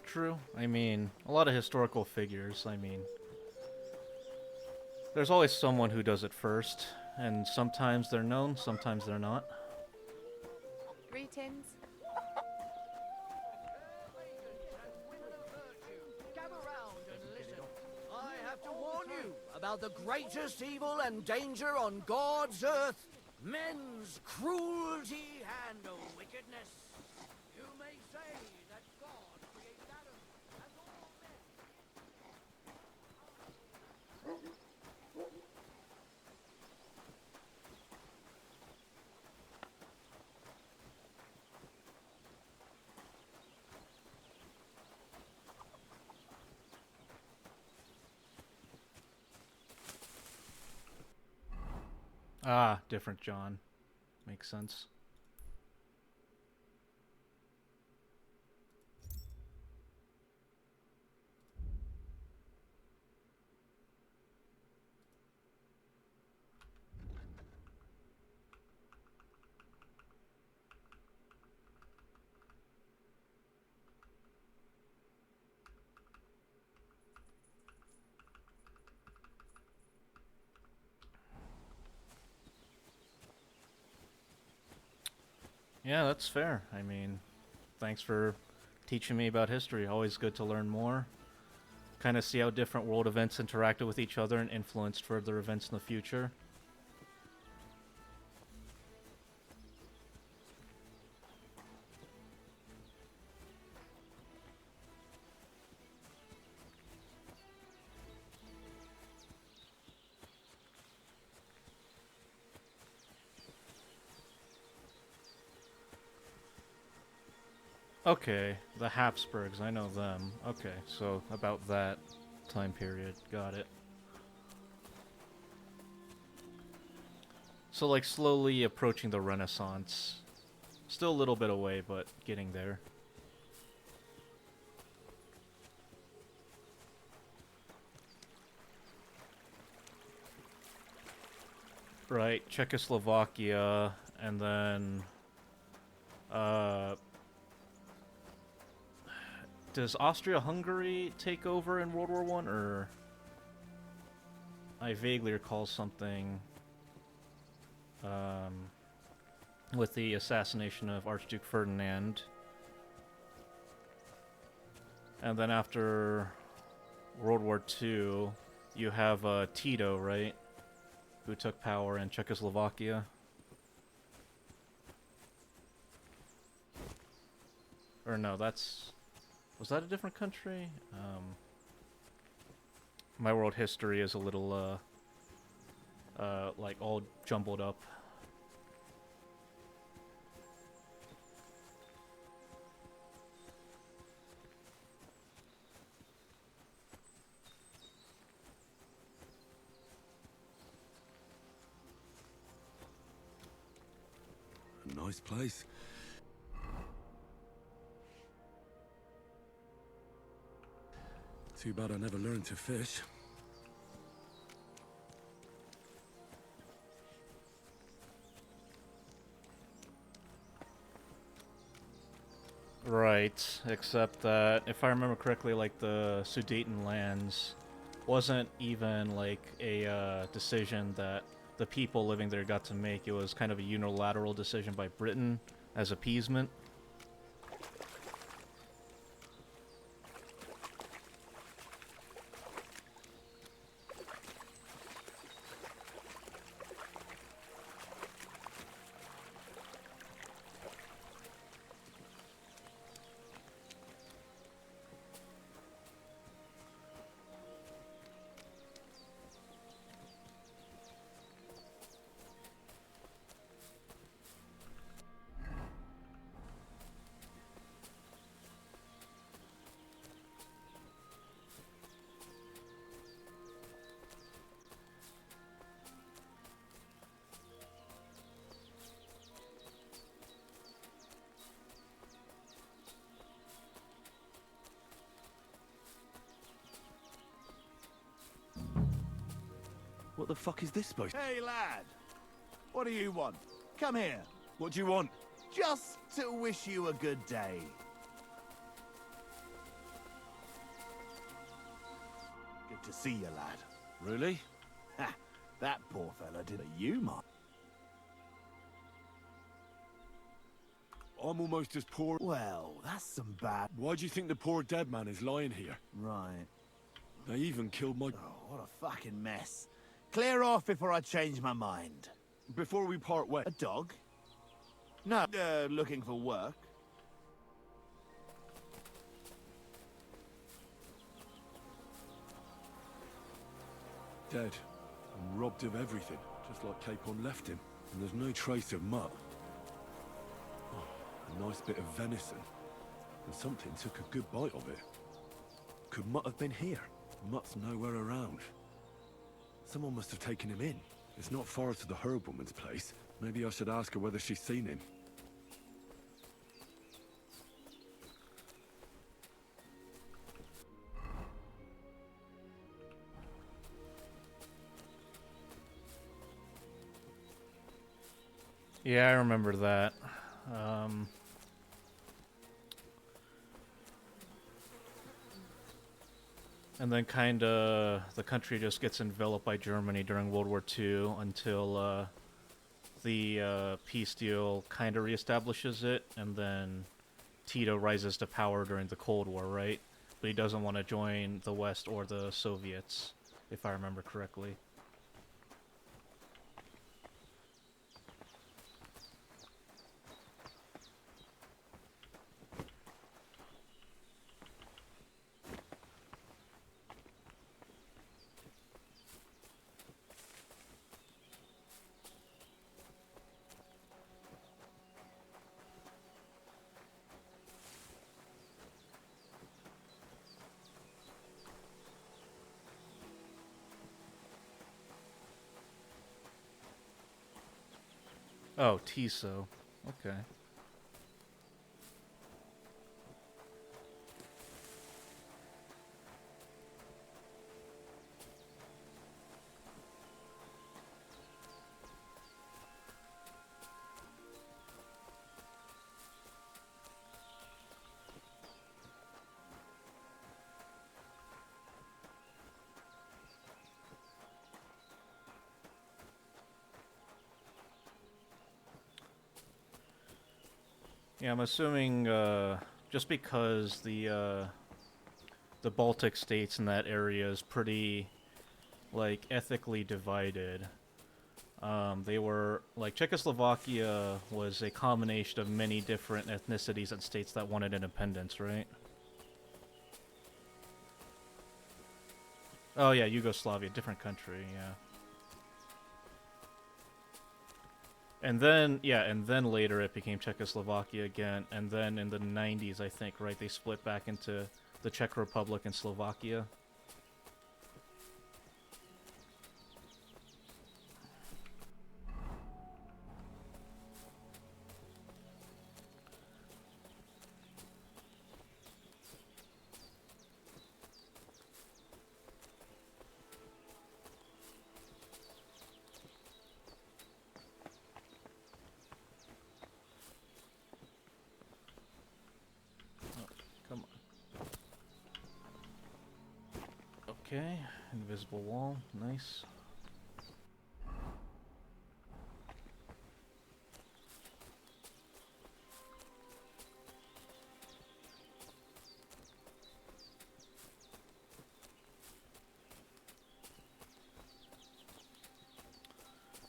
True. I mean, a lot of historical figures, I mean, there's always someone who does it first, and sometimes they're known, sometimes they're not. Greetings. Gather round and listen. I have to warn you about the greatest evil and danger on God's earth. Men's cruelty and wickedness. You may say that God created Adam and all Ah, different John. makes sense. Yeah, that's fair. I mean, thanks for teaching me about history. Always good to learn more. Kind of see how different world events interacted with each other and influenced further events in the future. Okay, the Habsburgs, I know them. Okay, so about that time period. Got it. So like slowly approaching the Renaissance. Still a little bit away, but getting there. Right, Czechoslovakia, and then does Austria-Hungary take over in World War I, or I vaguely recall something with the assassination of Archduke Ferdinand. And then after World War II, you have Tito, right? Who took power in Czechoslovakia. Or no, that's... Was that a different country? My world history is a little, like, all jumbled up. A nice place. Too bad I never learned to fish. Right, except that, if I remember correctly, like, the Sudeten lands wasn't even, like, a decision that the people living there got to make. It was kind of a unilateral decision by Britain as appeasement. What the fuck is this supposed to... Hey, lad! What do you want? Come here. What do you want? Just to wish you a good day. Good to see you, lad. Really? Ha! That poor fella did a you, Mark. I'm almost as poor... Well, that's some bad... Why do you think the poor dead man is lying here? Right. They even killed my... Oh, what a fucking mess. Clear off before I change my mind. Before we part ways... A dog? No, looking for work. Dead. And robbed of everything, just like Capon left him. And there's no trace of mutt. Oh, a nice bit of venison. And something took a good bite of it. Could Mutt have been here? Mutt's nowhere around. Someone must have taken him in. It's not far to the herb woman's place. Maybe I should ask her whether she's seen him. Yeah, I remember that. And then kinda the country just gets enveloped by Germany during World War II until the peace deal kinda reestablishes it, and then Tito rises to power during the Cold War, right? But he doesn't want to join the West or the Soviets, if I remember correctly. Oh, Tiso. Okay. Yeah, I'm assuming just because the Baltic states in that area is pretty like ethically divided. They were like Czechoslovakia was a combination of many different ethnicities and states that wanted independence, right? Oh yeah, Yugoslavia, different country, yeah. And then, yeah, and then later it became Czechoslovakia again, and then in the 90s, I think, right, they split back into the Czech Republic and Slovakia. Come on. Okay, invisible wall, nice.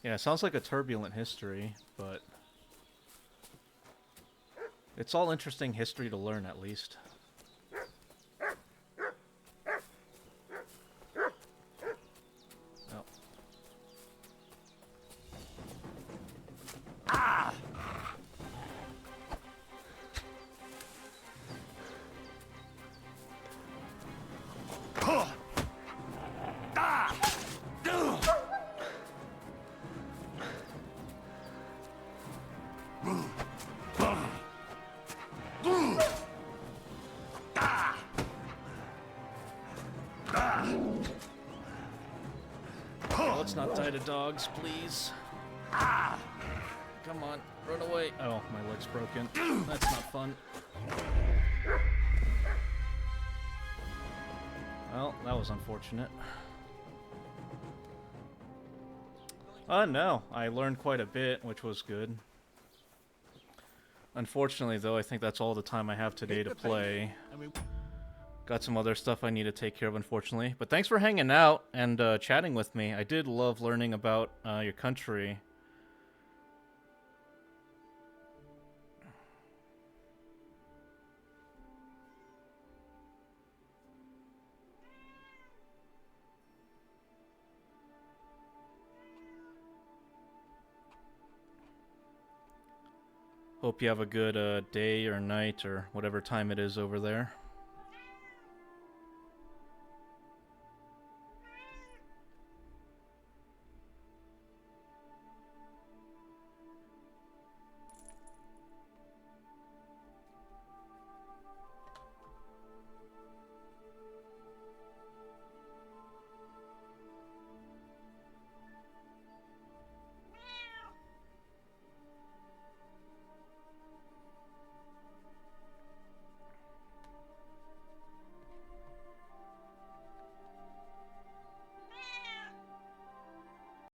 Yeah, it sounds like a turbulent history, but it's all interesting history to learn, at least. Oh. Ah! Let's not die to dogs, please. Come on, run away. Oh, my leg's broken. That's not fun. Well, that was unfortunate. No, I learned quite a bit, which was good. Unfortunately, though, I think that's all the time I have today to play. Got some other stuff I need to take care of, unfortunately. But thanks for hanging out and chatting with me. I did love learning about your country. Hope you have a good day or night or whatever time it is over there.